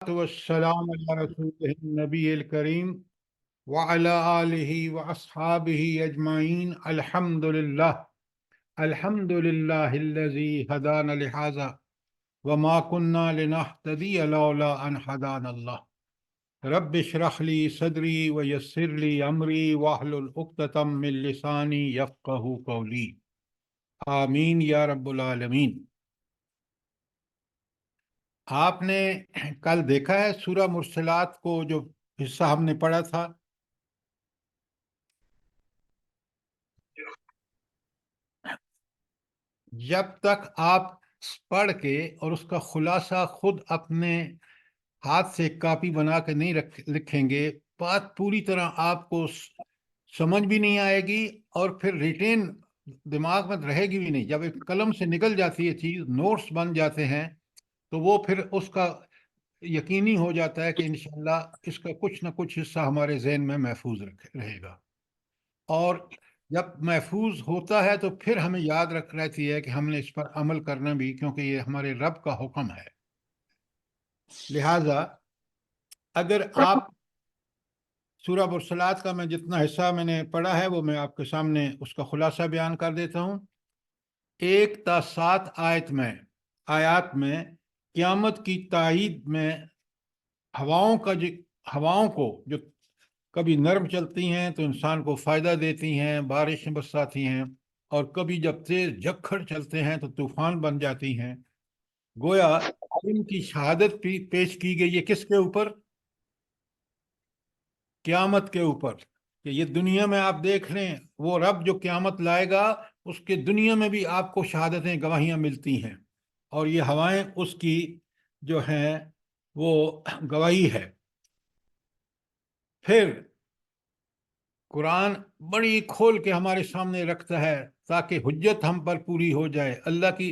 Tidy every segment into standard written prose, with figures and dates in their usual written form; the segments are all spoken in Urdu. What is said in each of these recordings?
والسلام على رسوله النبي الكريم وعلى آله وأصحابه أجمعين. الحمد لله الذي هدانا لهذا وما كنا لنهتدي لولا أن هدانا الله. رب اشرح لي صدري ويسر لي أمري واحلل عقدة من لساني يفقهوا قولي. آمین یا رب العالمین. آپ نے کل دیکھا ہے سورہ مرسلات کو، جو حصہ ہم نے پڑھا تھا؟ جب تک آپ پڑھ کے اور اس کا خلاصہ خود اپنے ہاتھ سے کاپی بنا کے نہیں لکھیں گے، بات پوری طرح آپ کو سمجھ بھی نہیں آئے گی اور پھر ریٹین دماغ میں رہے گی بھی نہیں. جب ایک قلم سے نکل جاتی ہے چیز، نوٹس بن جاتے ہیں، تو وہ پھر اس کا یقینی ہو جاتا ہے کہ انشاءاللہ اس کا کچھ نہ کچھ حصہ ہمارے ذہن میں محفوظ رہے گا. اور جب محفوظ ہوتا ہے تو پھر ہمیں یاد رہتی ہے کہ ہم نے اس پر عمل کرنا بھی، کیونکہ یہ ہمارے رب کا حکم ہے. لہذا اگر آپ سورہ مرسلات کا میں جتنا حصہ میں نے پڑھا ہے وہ میں آپ کے سامنے اس کا خلاصہ بیان کر دیتا ہوں. 1 تا 7 آیات میں قیامت کی تائید میں ہواؤں کو جو کبھی نرم چلتی ہیں تو انسان کو فائدہ دیتی ہیں، بارشیں برساتی ہیں، اور کبھی جب تیز جھکڑ چلتے ہیں تو طوفان بن جاتی ہیں. گویا ان کی شہادت پیش کی گئی ہے کس کے اوپر؟ قیامت کے اوپر. کہ یہ دنیا میں آپ دیکھ لیں، وہ رب جو قیامت لائے گا اس کے دنیا میں بھی آپ کو شہادتیں، گواہیاں ملتی ہیں، اور یہ ہوائیں اس کی جو ہیں وہ گواہی ہے. پھر قرآن بڑی کھول کے ہمارے سامنے رکھتا ہے تاکہ حجت ہم پر پوری ہو جائے. اللہ کی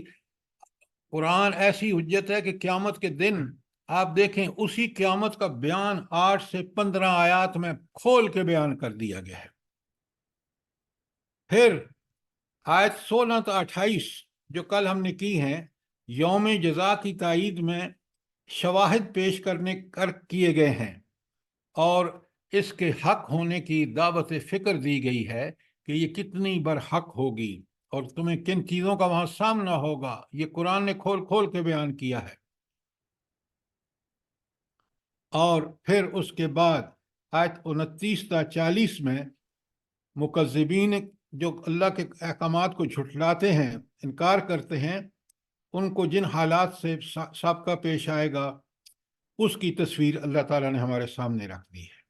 قرآن ایسی حجت ہے کہ قیامت کے دن آپ دیکھیں اسی قیامت کا بیان 8 سے 15 آیات میں کھول کے بیان کر دیا گیا ہے. پھر آیت 16 تا 28 جو کل ہم نے کی ہیں، یوم جزا کی تائید میں شواہد پیش کیے گئے ہیں، اور اس کے حق ہونے کی دعوت فکر دی گئی ہے کہ یہ کتنی برحق ہوگی اور تمہیں کن چیزوں کا وہاں سامنا ہوگا. یہ قرآن نے کھول کھول کے بیان کیا ہے. اور پھر اس کے بعد آیت 29 تا 40 میں مکذبین جو اللہ کے احکامات کو جھٹلاتے ہیں، انکار کرتے ہیں، ان کو جن حالات سے سابقہ پیش آئے گا اس کی تصویر اللہ تعالیٰ نے ہمارے سامنے رکھ دی ہے.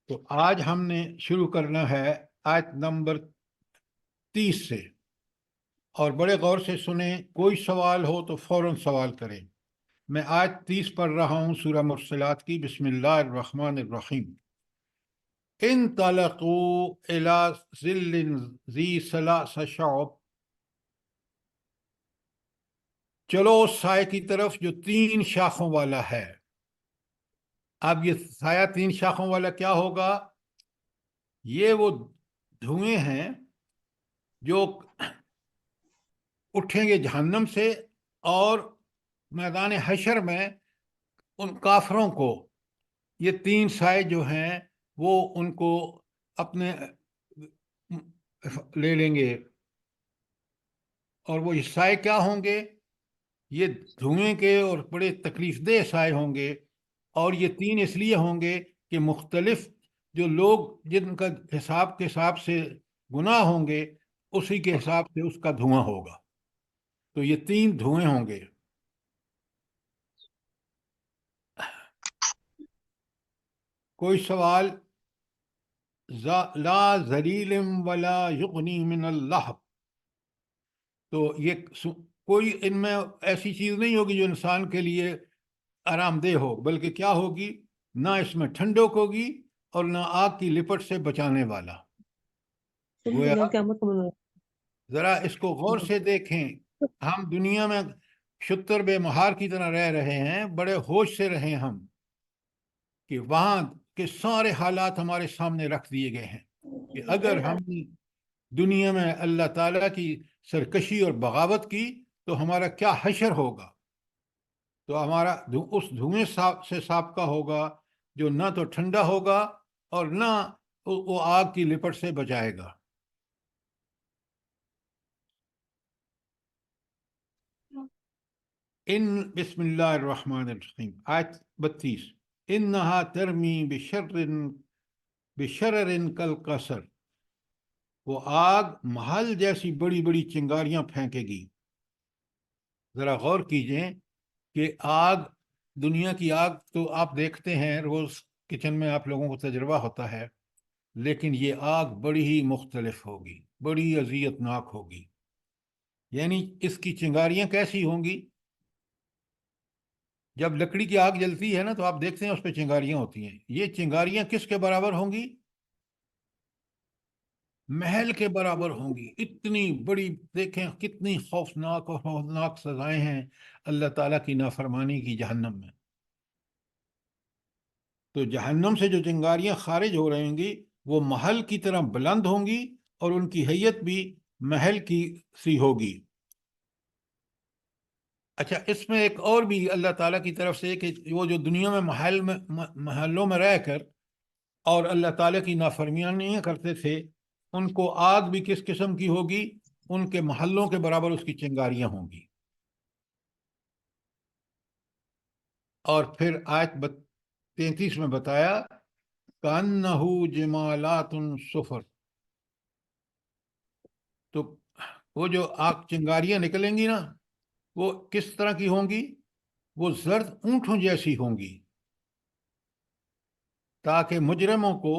تو آج ہم نے شروع کرنا ہے آیت نمبر 30 سے، اور بڑے غور سے سنیں. کوئی سوال ہو تو فوراً سوال کریں. میں آیت 30 پڑھ رہا ہوں سورہ مرسلات کی. بسم اللہ الرحمن الرحیم. انطلقوا الى ظل ذی ثلاث شعب. چلو اس سائے کی طرف جو 3 شاخوں والا ہے. اب یہ سایہ 3 شاخوں والا کیا ہوگا؟ یہ وہ دھوئیں ہیں جو اٹھیں گے جہنم سے، اور میدان حشر میں ان کافروں کو یہ 3 سائے جو ہیں وہ ان کو اپنے لے لیں گے. اور وہ سائے کیا ہوں گے؟ یہ دھوئیں کے اور بڑے تکلیف دہ سائے ہوں گے. اور یہ 3 اس لیے ہوں گے کہ مختلف جو لوگ جن کا حساب سے گناہ ہوں گے اسی کے حساب سے اس کا دھواں ہوگا. تو یہ 3 دھوئیں ہوں گے. کوئی سوال؟ لا ذلیل ولا یغنی من اللہ. تو یہ کوئی ان میں ایسی چیز نہیں ہوگی جو انسان کے لیے آرام دہ ہو، بلکہ کیا ہوگی؟ نہ اس میں ٹھنڈک ہوگی اور نہ آگ کی لپٹ سے بچانے والا. گویا ذرا اس کو غور سے دیکھیں. ہم دنیا میں شتر بے مہار کی طرح رہ رہے ہیں، بڑے ہوش سے رہیں ہم کہ وہاں کے سارے حالات ہمارے سامنے رکھ دیے گئے ہیں کہ اگر ہم دنیا میں اللہ تعالیٰ کی سرکشی اور بغاوت کی تو ہمارا کیا حشر ہوگا. تو ہمارا اس دھوئیں سے سابقہ ہوگا جو نہ تو ٹھنڈا ہوگا اور نہ وہ آگ کی لپٹ سے بچائے گا۔ ان بسم اللہ الرحمن الرحیم، آیت 32، انہا ترمی بشرر کالقصر، وہ آگ محل جیسی بڑی بڑی چنگاریاں پھینکے گی۔ ذرا غور کیجئے کہ آگ، دنیا کی آگ تو آپ دیکھتے ہیں روز کچن میں، آپ لوگوں کو تجربہ ہوتا ہے، لیکن یہ آگ بڑی ہی مختلف ہوگی، بڑی اذیت ناک ہوگی۔ یعنی اس کی چنگاریاں کیسی ہوں گی؟ جب لکڑی کی آگ جلتی ہے نا تو آپ دیکھتے ہیں اس پہ چنگاریاں ہوتی ہیں، یہ چنگاریاں کس کے برابر ہوں گی؟ محل کے برابر ہوں گی، اتنی بڑی۔ دیکھیں کتنی خوفناک اور خوفناک سزائیں ہیں اللہ تعالیٰ کی نافرمانی کی جہنم میں۔ تو جہنم سے جو چنگاریاں خارج ہو رہی ہوں گی وہ محل کی طرح بلند ہوں گی، اور ان کی حیت بھی محل کی سی ہوگی۔ اچھا، اس میں ایک اور بھی اللہ تعالیٰ کی طرف سے کہ وہ جو دنیا میں محلوں میں رہ کر اور اللہ تعالیٰ کی نافرمانیاں کرتے تھے، ان کو آگ بھی کس قسم کی ہوگی؟ ان کے محلوں کے برابر اس کی چنگاریاں ہوں گی۔ اور پھر آیت 33 میں بتایا کَأَنَّهُ جِمَالَاتٌ صُفْر، تو وہ جو آگ چنگاریاں نکلیں گی نا وہ کس طرح کی ہوں گی؟ وہ زرد اونٹوں جیسی ہوں گی، تاکہ مجرموں کو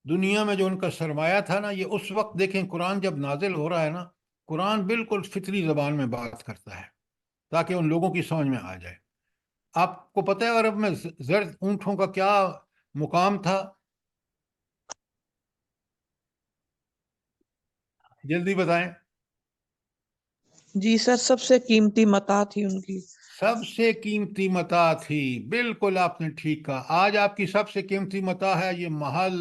دنیا میں جو ان کا سرمایہ تھا نا، یہ اس وقت دیکھیں قرآن جب نازل ہو رہا ہے نا، قرآن بالکل فطری زبان میں بات کرتا ہے تاکہ ان لوگوں کی سمجھ میں آ جائے۔ آپ کو پتہ ہے عرب میں زرد اونٹوں کا کیا مقام تھا؟ جلدی بتائیں۔ جی سر، سب سے قیمتی متاع تھی ان کی۔ سب سے قیمتی متاع تھی، بالکل آپ نے ٹھیک کہا۔ آج آپ کی سب سے قیمتی متاع ہے یہ محل،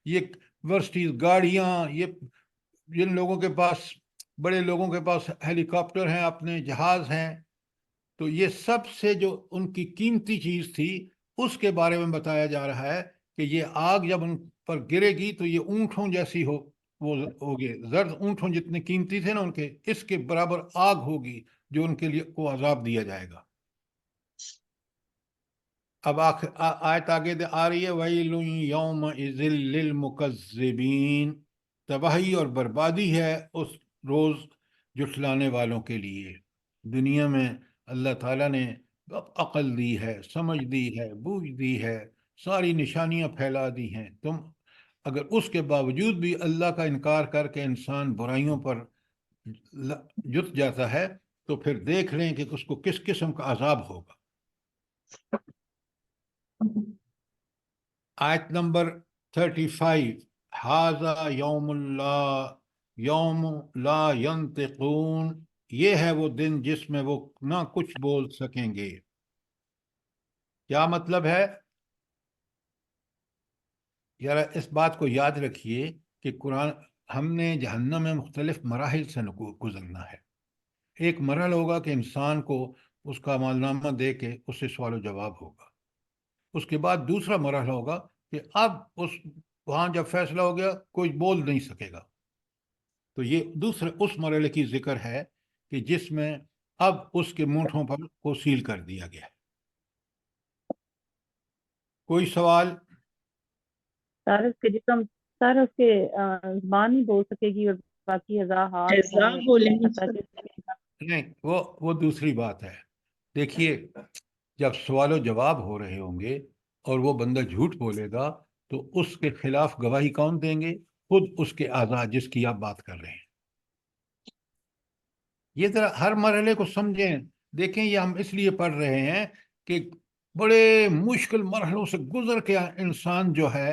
یہ ورسٹیز، گاڑیاں، یہ جن لوگوں کے پاس، بڑے لوگوں کے پاس ہیلی کاپٹر ہیں، اپنے جہاز ہیں، تو یہ سب سے جو ان کی قیمتی چیز تھی اس کے بارے میں بتایا جا رہا ہے کہ یہ آگ جب ان پر گرے گی تو یہ اونٹوں جیسی وہ ہوگی، زرد اونٹوں جتنے قیمتی تھے نا ان کے، اس کے برابر آگ ہوگی جو ان کے لیے کو عذاب دیا جائے گا۔ اب آیت آگے آ رہی ہے وَيْلٌ يَوْمَئِذٍ لِّلْمُكَذِّبِينَ، تباہی اور بربادی ہے اس روز جھٹلانے والوں کے لیے۔ دنیا میں اللہ تعالیٰ نے عقل دی ہے، سمجھ دی ہے، بوجھ دی ہے، ساری نشانیاں پھیلا دی ہیں، تم اگر اس کے باوجود بھی اللہ کا انکار کر کے انسان برائیوں پر جت جاتا ہے تو پھر دیکھ لیں کہ اس کو کس قسم کا عذاب ہوگا۔ آیت نمبر 35، ھذا یوم لا ینطقون، یہ ہے وہ دن جس میں وہ نہ کچھ بول سکیں گے۔ کیا مطلب ہے؟ یار اس بات کو یاد رکھیے کہ قرآن، ہم نے جہنم میں مختلف مراحل سے گزرنا ہے۔ ایک مرحلہ ہوگا کہ انسان کو اس کا عملنامہ دے کے اس سے سوال و جواب ہوگا، اس کے بعد دوسرا مرحلہ ہوگا کہ اب وہاں جب فیصلہ ہو گیا کوئی بول نہیں سکے گا، تو یہ دوسرے اس مرحلے کی ذکر ہے کہ جس میں اب اس کے مونٹھوں پر کو سیل کر دیا گیا ہے۔ کوئی سوال؟ سارا اس کے جسم، سارا اس کے زبان ہی بول سکے گی اور باقی اعضاء ہاتھ بولیں گے نہیں، وہ دوسری بات ہے۔ دیکھیے جب سوال و جواب ہو رہے ہوں گے اور وہ بندہ جھوٹ بولے گا تو اس کے خلاف گواہی کون دیں گے؟ خود اس کے اعضاء جس کی آپ بات کر رہے ہیں۔ یہ ذرا ہر مرحلے کو سمجھیں۔ دیکھیں یہ ہم اس لیے پڑھ رہے ہیں کہ بڑے مشکل مرحلوں سے گزر کے انسان جو ہے،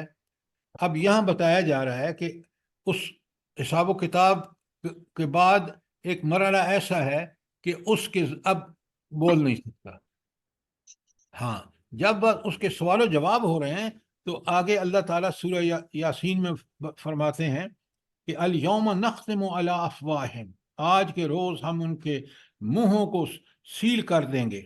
اب یہاں بتایا جا رہا ہے کہ اس حساب و کتاب کے بعد ایک مرحلہ ایسا ہے کہ اس کے اب بول نہیں سکتا۔ ہاں، جب اس کے سوال و جواب ہو رہے ہیں تو آگے اللہ تعالیٰ سورہ یاسین میں فرماتے ہیں کہ الیوم نختم علی افواہہم، آج کے روز ہم ان کے منہوں کو سیل کر دیں گے۔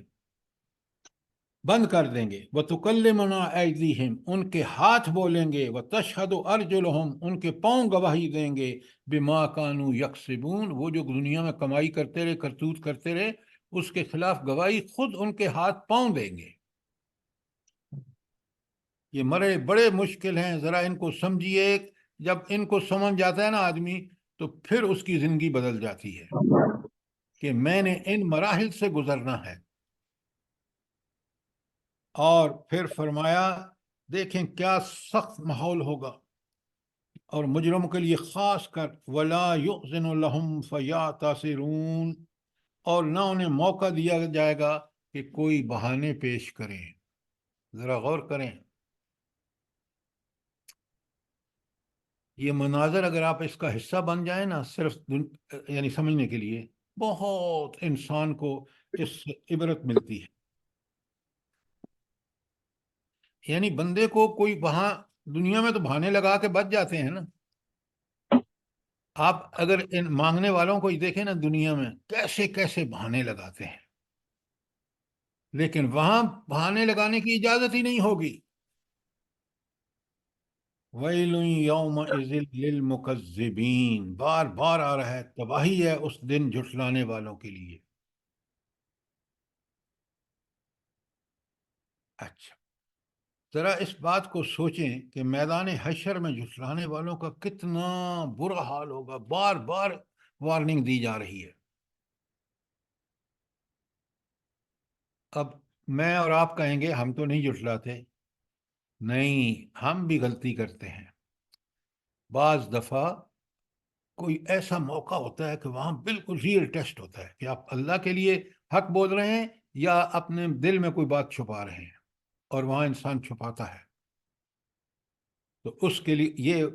بند کر دیں گے. وَتُكَلِّمُنَا أَيْدِيهِمْ ان کے ہاتھ بولیں گے. وَتَشْهَدُ أَرْجُلُهُمْ ان کے پاؤں گواہی دیں گے. بِمَا كَانُوا يَكْسِبُونَ وہ جو دنیا میں کمائی کرتے رہے، کرتوت کرتے رہے، اس کے خلاف گواہی خود ان کے ہاتھ پاؤں دیں گے. یہ مرے بڑے مشکل ہیں، ذرا ان کو سمجھیے. جب ان کو سمجھ جاتا ہے نا آدمی، تو پھر اس کی زندگی بدل جاتی ہے کہ میں نے ان مراحل سے گزرنا ہے. اور پھر فرمایا دیکھیں کیا سخت ماحول ہوگا اور مجرموں کے لیے خاص کر. وَلَا يُؤْذِنُ لَهُمْ فَيَعْتَذِرُونَ اور نہ انہیں موقع دیا جائے گا کہ کوئی بہانے پیش کریں. ذرا غور کریں، یہ مناظر اگر آپ اس کا حصہ بن جائیں نا، صرف یعنی سمجھنے کے لیے، بہت انسان کو اس سے عبرت ملتی ہے. یعنی بندے کو کوئی وہاں دنیا میں تو بہانے لگا کے بچ جاتے ہیں نا. آپ اگر ان مانگنے والوں کو دیکھیں نا، دنیا میں کیسے کیسے بہانے لگاتے ہیں، لیکن وہاں بہانے لگانے کی اجازت ہی نہیں ہوگی. وَيْلٌ يَوْمَئِذٍ لِّلْمُكَذِّبِينَ بار بار آ رہا ہے، تباہی ہے اس دن جھٹلانے والوں کے لیے. اچھا، ذرا اس بات کو سوچیں کہ میدان حشر میں جھٹلانے والوں کا کتنا برا حال ہوگا. بار بار وارننگ دی جا رہی ہے. اب میں اور آپ کہیں گے ہم تو نہیں جھٹلاتے. نہیں، ہم بھی غلطی کرتے ہیں. بعض دفعہ کوئی ایسا موقع ہوتا ہے کہ وہاں بالکل ریئل ٹیسٹ ہوتا ہے کہ آپ اللہ کے لیے حق بول رہے ہیں یا اپنے دل میں کوئی بات چھپا رہے ہیں، اور وہاں انسان چھپاتا ہے. تو اس کے لیے یہ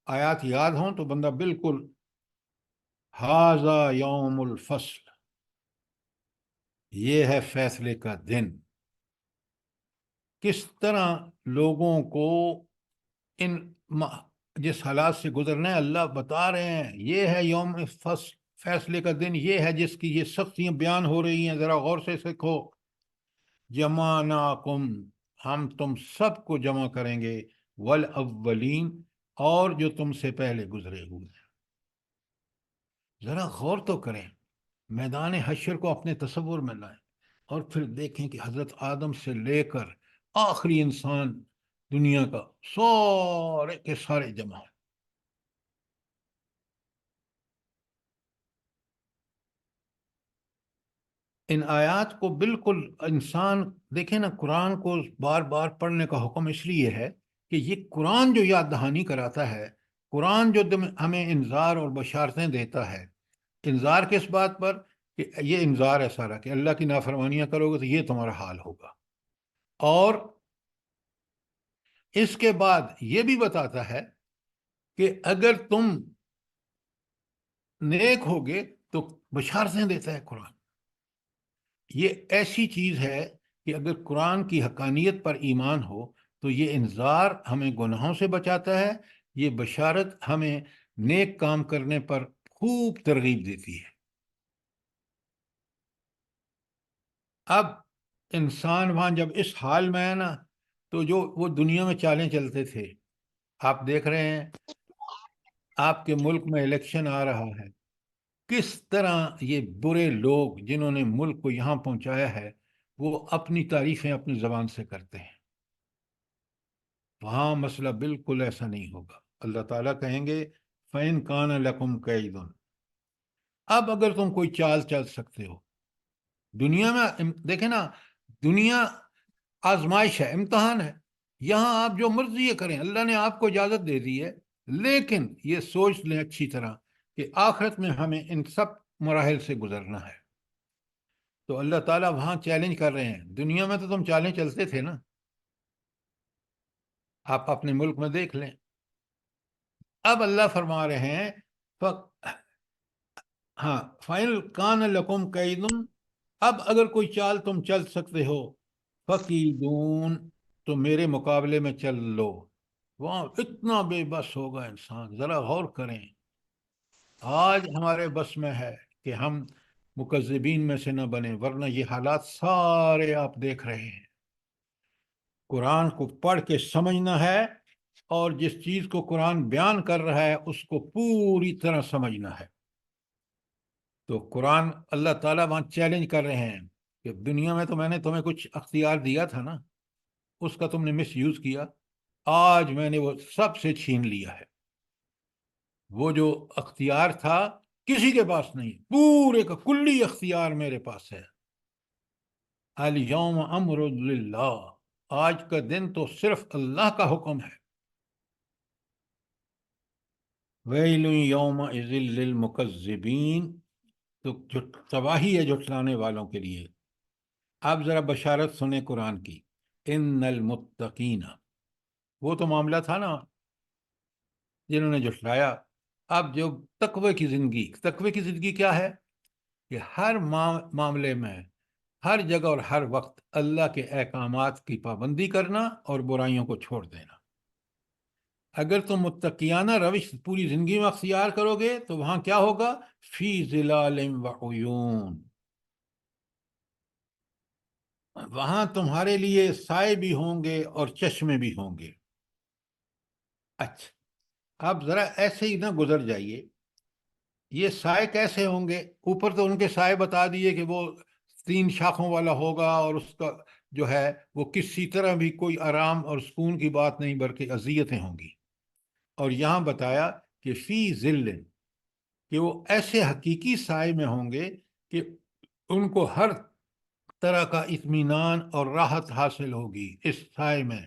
آیات یاد ہوں تو بندہ بالکل ھذا یوم الفصل، یہ ہے فیصلے کا دن. کس طرح لوگوں کو ان جس حالات سے گزرنا ہے اللہ بتا رہے ہیں. یہ ہے یوم فصل، فیصلے کا دن، یہ ہے جس کی یہ سختیاں بیان ہو رہی ہیں. ذرا غور سے سیکھو. جمعناکم، ہم تم سب کو جمع کریں گے. والاولین، اور جو تم سے پہلے گزرے ہوئے ہیں. ذرا غور تو کریں، میدان حشر کو اپنے تصور میں لائیں اور پھر دیکھیں کہ حضرت آدم سے لے کر آخری انسان دنیا کا سارے کے سارے جمع ہیں. ان آیات کو بالکل انسان دیکھیں نا. قرآن کو بار بار پڑھنے کا حکم اس لیے ہے کہ یہ قرآن جو یاد دہانی کراتا ہے، قرآن جو ہمیں انذار اور بشارتیں دیتا ہے. انذار کس بات پر؟ کہ یہ انذار ہے سارا کہ اللہ کی نافرمانیاں کرو گے تو یہ تمہارا حال ہوگا. اور اس کے بعد یہ بھی بتاتا ہے کہ اگر تم نیک ہوگے تو بشارتیں دیتا ہے قرآن. یہ ایسی چیز ہے کہ اگر قرآن کی حقانیت پر ایمان ہو تو یہ انذار ہمیں گناہوں سے بچاتا ہے، یہ بشارت ہمیں نیک کام کرنے پر خوب ترغیب دیتی ہے. اب انسان وہاں جب اس حال میں ہے نا، تو جو وہ دنیا میں چالیں چلتے تھے، آپ دیکھ رہے ہیں آپ کے ملک میں الیکشن آ رہا ہے، کس طرح یہ برے لوگ جنہوں نے ملک کو یہاں پہنچایا ہے وہ اپنی تعریفیں اپنی زبان سے کرتے ہیں. وہاں مسئلہ بالکل ایسا نہیں ہوگا. اللہ تعالیٰ کہیں گے فَإِن كَانَ لَكُمْ كَيْدٌ، اب اگر تم کوئی چال چل سکتے ہو. دنیا میں دیکھیں نا، دنیا آزمائش ہے، امتحان ہے. یہاں آپ جو مرضی یہ کریں، اللہ نے آپ کو اجازت دے دی ہے، لیکن یہ سوچ لیں اچھی طرح کہ آخرت میں ہمیں ان سب مراحل سے گزرنا ہے. تو اللہ تعالیٰ وہاں چیلنج کر رہے ہیں. دنیا میں تو تم چالیں چلتے تھے نا، آپ اپنے ملک میں دیکھ لیں. اب اللہ فرما رہے ہیں ہاں فَإِن كَانَ لَكُمْ كَيْدٌ، اب اگر کوئی چال تم چل سکتے ہو، فَكِيدُونِ، تو میرے مقابلے میں چل لو. وہاں اتنا بے بس ہوگا انسان. ذرا غور کریں، آج ہمارے بس میں ہے کہ ہم مکذبین میں سے نہ بنیں، ورنہ یہ حالات سارے آپ دیکھ رہے ہیں. قرآن کو پڑھ کے سمجھنا ہے اور جس چیز کو قرآن بیان کر رہا ہے اس کو پوری طرح سمجھنا ہے۔ تو قرآن اللہ تعالیٰ وہاں چیلنج کر رہے ہیں کہ دنیا میں تو میں نے تمہیں کچھ اختیار دیا تھا نا، اس کا تم نے مس یوز کیا، آج میں نے وہ سب سے چھین لیا ہے۔ وہ جو اختیار تھا کسی کے پاس نہیں، پورے کا کلی اختیار میرے پاس ہے۔ الیوم امر للہ، آج کا دن تو صرف اللہ کا حکم ہے۔ ویل یومئذ للمکذبین، تو تباہی ہے جھٹلانے والوں کے لیے۔ اب ذرا بشارت سنیں قرآن کی۔ ان المتقین، وہ تو معاملہ تھا نا جنہوں نے جھٹلایا۔ اب جو تقوی کی زندگی کیا ہے کہ ہر معاملے میں، ہر جگہ اور ہر وقت اللہ کے احکامات کی پابندی کرنا اور برائیوں کو چھوڑ دینا۔ اگر تم متقیانہ روش پوری زندگی میں اختیار کرو گے تو وہاں کیا ہوگا؟ فی ظلال وعیون، وہاں تمہارے لیے سائے بھی ہوں گے اور چشمے بھی ہوں گے۔ اچھا، اب ذرا ایسے ہی نہ گزر جائیے، یہ سائے کیسے ہوں گے؟ اوپر تو ان کے سائے بتا دیے کہ وہ 3 شاخوں والا ہوگا اور اس کا جو ہے وہ کسی طرح بھی کوئی آرام اور سکون کی بات نہیں بلکہ اذیتیں ہوں گی۔ اور یہاں بتایا کہ فی ظل، کہ وہ ایسے حقیقی سائے میں ہوں گے کہ ان کو ہر طرح کا اطمینان اور راحت حاصل ہوگی اس سائے میں۔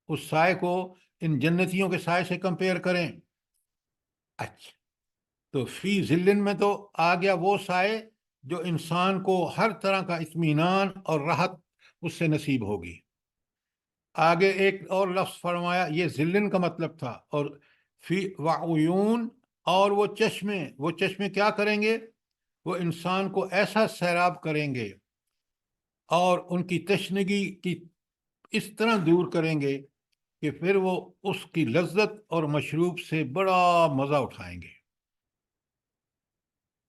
اس سائے کو ان جنتیوں کے سائے سے کمپیئر کریں۔ اچھا، تو فی ظلن میں تو آ گیا وہ سائے جو انسان کو ہر طرح کا اطمینان اور راحت اس سے نصیب ہوگی۔ آگے ایک اور لفظ فرمایا، یہ ظلن کا مطلب تھا، اور فی وعیون، اور وہ چشمے کیا کریں گے؟ وہ انسان کو ایسا سیراب کریں گے اور ان کی تشنگی کی اس طرح دور کریں گے کہ پھر وہ اس کی لذت اور مشروب سے بڑا مزہ اٹھائیں گے۔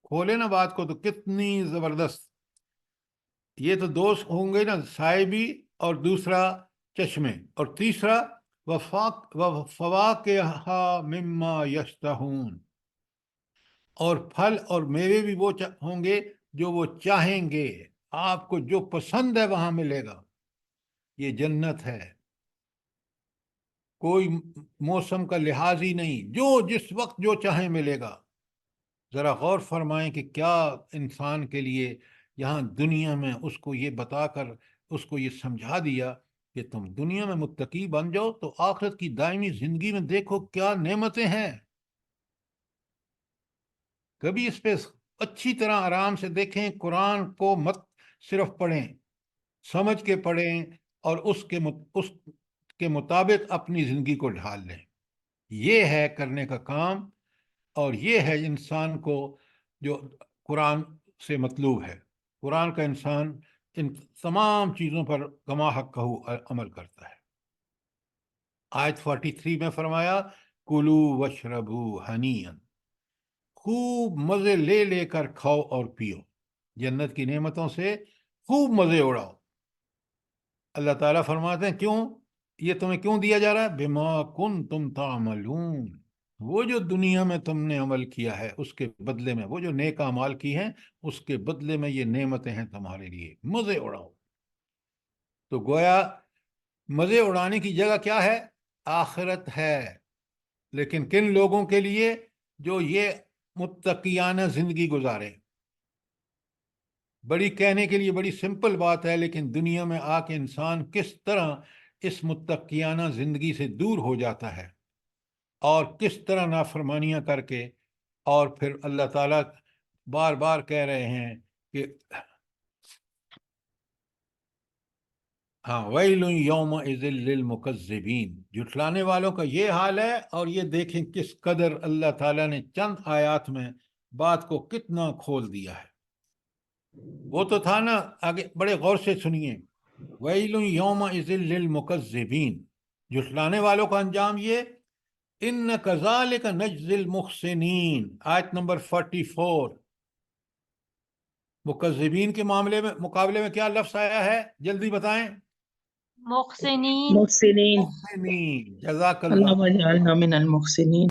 کھولے نا بات کو تو کتنی زبردست! یہ تو دوست ہوں گے نا، سائے بھی، اور دوسرا چشمے، اور تیسرا وفواکہا مما یشتہون، اور پھل اور میوے بھی وہ ہوں گے جو وہ چاہیں گے۔ آپ کو جو پسند ہے وہاں ملے گا۔ یہ جنت ہے، کوئی موسم کا لحاظ ہی نہیں، جو جس وقت جو چاہیں ملے گا۔ ذرا غور فرمائیں کہ کیا انسان کے لیے یہاں دنیا میں اس کو یہ بتا کر اس کو یہ سمجھا دیا کہ تم دنیا میں متقی بن جاؤ تو آخرت کی دائمی زندگی میں دیکھو کیا نعمتیں ہیں۔ کبھی اس پہ اچھی طرح آرام سے دیکھیں، قرآن کو مت صرف پڑھیں، سمجھ کے پڑھیں اور اس کے مطابق اپنی زندگی کو ڈھال لیں۔ یہ ہے کرنے کا کام، اور یہ ہے انسان کو جو قرآن سے مطلوب ہے۔ قرآن کا انسان ان تمام چیزوں پر کما حقہ عمل کرتا ہے۔ آیت 43 میں فرمایا، کلو وشربو ہنیئا، خوب مزے لے لے کر کھاؤ اور پیو، جنت کی نعمتوں سے خوب مزے اڑاؤ۔ اللہ تعالیٰ فرماتے ہیں کیوں یہ تمہیں کیوں دیا جا رہا ہے؟ بما کنتم تعملون، وہ جو دنیا میں تم نے عمل کیا ہے اس کے بدلے میں، وہ جو نیک اعمال کی ہیں اس کے بدلے میں یہ نعمتیں ہیں تمہارے لیے، مزے اڑاؤ۔ تو گویا مزے اڑانے کی جگہ کیا ہے؟ آخرت ہے، لیکن کن لوگوں کے لیے؟ جو یہ متقیانہ زندگی گزارے۔ بڑی کہنے کے لیے بڑی سمپل بات ہے، لیکن دنیا میں آ کے انسان کس طرح اس متقیانہ زندگی سے دور ہو جاتا ہے، اور کس طرح نافرمانیاں کر کے، اور پھر اللہ تعالیٰ بار بار کہہ رہے ہیں کہ ہاں، ویل یومئذ للمکذبین، جھٹلانے والوں کا یہ حال ہے۔ اور یہ دیکھیں کس قدر اللہ تعالیٰ نے چند آیات میں بات کو کتنا کھول دیا ہے۔ وہ تو تھا نا، آگے بڑے غور سے سنیے، ویل یومئذ للمکذبین، جھٹلانے والوں کا انجام یہ، ان کذالک نجزی المحسنین، آیت نمبر 44۔ مکذبین کے مقابلے میں کیا لفظ آیا ہے؟ جلدی بتائیں۔ محسنین محسنین محسنین، جزاک اللہ. اللهم اجعلنا من المحسنین.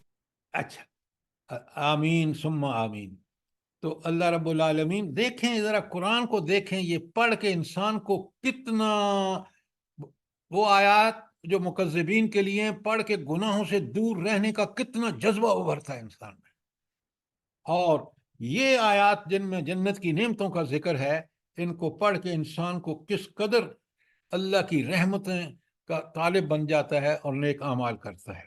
اچھا، آمین ثم آمین. تو اللہ رب العالمین، دیکھیں ذرا قرآن کو دیکھیں، یہ پڑھ کے انسان کو کتنا، وہ آیات جو مکذبین کے لیے پڑھ کے گناہوں سے دور رہنے کا کتنا جذبہ ابھرتا ہے انسان میں. اور یہ آیات جن میں جنت کی نعمتوں کا ذکر ہے، ان کو پڑھ کے انسان کو کس قدر اللہ کی رحمتیں کا طالب بن جاتا ہے اور نیک اعمال کرتا ہے.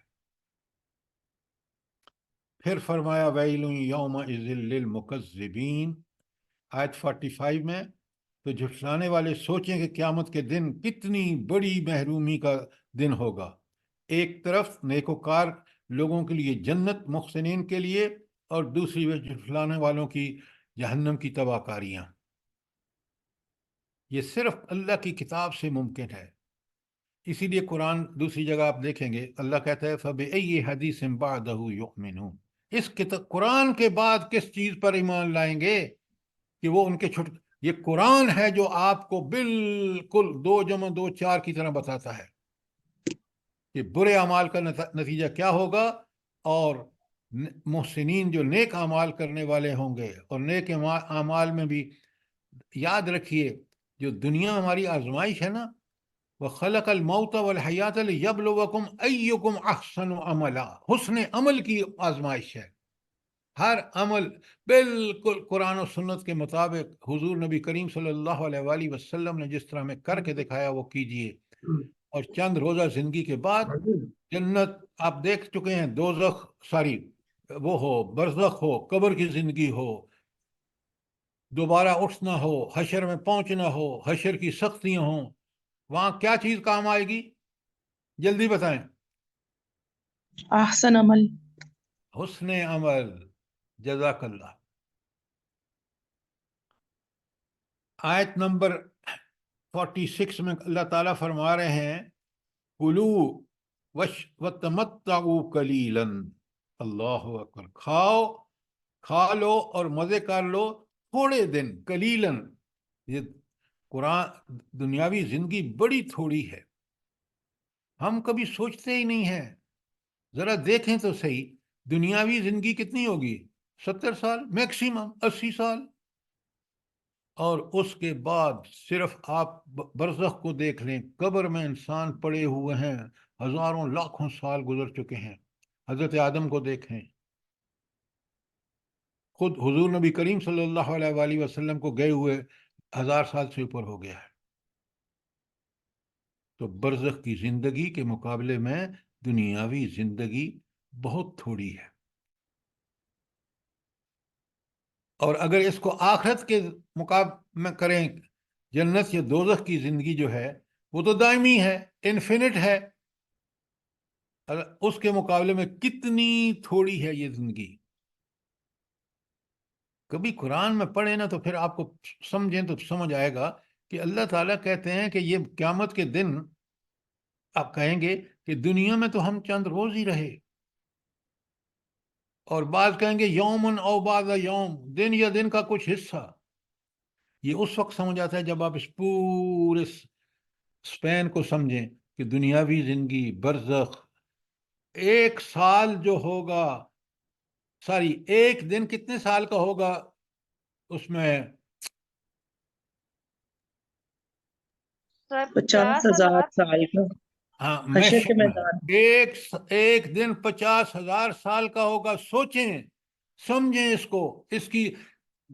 پھر فرمایا ویل یومئذ للمکذبین، آیت 45 میں، تو جھٹلانے والے سوچیں کہ قیامت کے دن کتنی بڑی محرومی کا دن ہوگا. ایک طرف نیکوکار لوگوں کے لیے جنت، محسنین کے لیے، اور دوسری طرف جھٹلانے والوں کی جہنم کی تباہ کاریاں. یہ صرف اللہ کی کتاب سے ممکن ہے. اسی لیے قرآن دوسری جگہ آپ دیکھیں گے اللہ کہتا ہے فَبِأَيِّ حَدِيثٍ بَعْدَهُ يُؤْمِنُونَ، اس قرآن کے بعد کس چیز پر ایمان لائیں گے کہ وہ ان کے یہ قرآن ہے جو آپ کو بالکل 2 × 2 = 4 کی طرح بتاتا ہے کہ برے اعمال کا نتیجہ کیا ہوگا، اور محسنین جو نیک اعمال کرنے والے ہوں گے. اور نیک اعمال میں بھی یاد رکھیے، جو دنیا ہماری آزمائش ہے نا، وَخَلَقَ الْمَوْتَ وَالْحَيَاةَ لِيَبْلُوَكُمْ أَيُّكُمْ أَحْسَنُ عَمَلًا، حسن عمل کی آزمائش ہے. ہر عمل بالکل قرآن و سنت کے مطابق حضور نبی کریم صلی اللہ علیہ وآلہ وسلم نے جس طرح میں کر کے دکھایا وہ کیجئے. اور چند روزہ زندگی کے بعد جنت آپ دیکھ چکے ہیں، دوزخ وہ ہو، برزخ ہو، قبر کی زندگی ہو، دوبارہ اٹھنا ہو، حشر میں پہنچنا ہو، حشر کی سختیاں ہوں، وہاں کیا چیز کام آئے گی؟ جلدی بتائیں. احسن عمل. حسن عمل. جزاک اللہ. آیت نمبر 46 میں اللہ تعالیٰ فرما رہے ہیں کُلُوا وَتَمَتَّعُوا قَلِيلًا. اللہ اکبر. کھا لو اور مزے کر لو تھوڑے دن. قلیلاً، یہ قرآن دنیاوی زندگی بڑی تھوڑی ہے، ہم کبھی سوچتے ہی نہیں ہیں. ذرا دیکھیں تو صحیح، دنیاوی زندگی کتنی ہوگی؟ 70 سال میکسیمم، 80 سال. اور اس کے بعد صرف آپ برزخ کو دیکھ لیں، قبر میں انسان پڑے ہوئے ہیں، ہزاروں لاکھوں سال گزر چکے ہیں. حضرت آدم کو دیکھیں، خود حضور نبی کریم صلی اللہ علیہ وآلہ وسلم کو گئے ہوئے 1000 سال سے اوپر ہو گیا ہے. تو برزخ کی زندگی کے مقابلے میں دنیاوی زندگی بہت تھوڑی ہے. اور اگر اس کو آخرت کے مقابلے میں کریں، جنت یا دوزخ کی زندگی جو ہے وہ تو دائمی ہے، انفینٹ ہے. اس کے مقابلے میں کتنی تھوڑی ہے یہ زندگی. کبھی قرآن میں پڑھیں نا تو پھر آپ کو سمجھیں تو سمجھ آئے گا کہ اللہ تعالیٰ کہتے ہیں کہ یہ قیامت کے دن آپ کہیں گے کہ دنیا میں تو ہم چند روز ہی رہے، اور بعض کہیں گے یومن او بعض یوم، دن یا دن کا کچھ حصہ. یہ اس وقت سمجھ آتا ہے جب آپ اس پورے سپین کو سمجھیں کہ دنیاوی زندگی، برزخ، 1 سال جو ہوگا، ایک دن کتنے سال کا ہوگا اس میں؟ 50,000 سال کا ہاں، حشر محشر کے میں میدان. ایک دن 50,000 سال کا ہوگا. سوچیں، سمجھیں اس کو، اس کی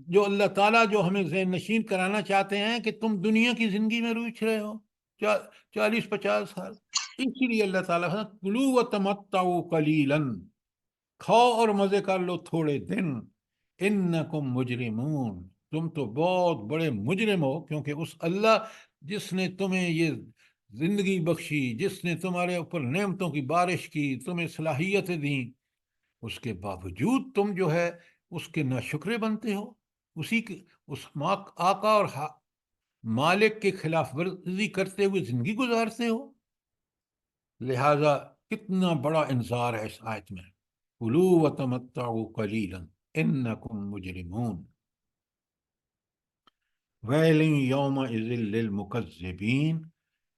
جو اللہ تعالیٰ جو ہمیں ذہن نشین کرانا چاہتے ہیں کہ تم دنیا کی زندگی میں روچ رہے ہو 40-50 سال. اسی لیے اللہ تعالیٰ کُلُوا وَتَمَتَّعُوا قَلِيلًا، کھاؤ اور مزے کر لو تھوڑے دن. اِنَّكُمْ مُجْرِمُونَ، تم تو بہت بڑے مجرم ہو، کیونکہ اس اللہ جس نے تمہیں یہ زندگی بخشی، جس نے تمہارے اوپر نعمتوں کی بارش کی، تمہیں صلاحیتیں دیں، اس کے باوجود تم جو ہے اس کے ناشکرے بنتے ہو، اس آقا اور مالک کے خلاف ورزی کرتے ہوئے زندگی گزارتے ہو. لہذا کتنا بڑا انذار ہے اس آیت میں، کُلُوا وَتَمَتَّعُوا قَلِيلًا إِنَّكُمْ مُجْرِمُونَ. وَيْلٌ يَوْمَئِذٍ لِّلْمُكَذِّبِينَ.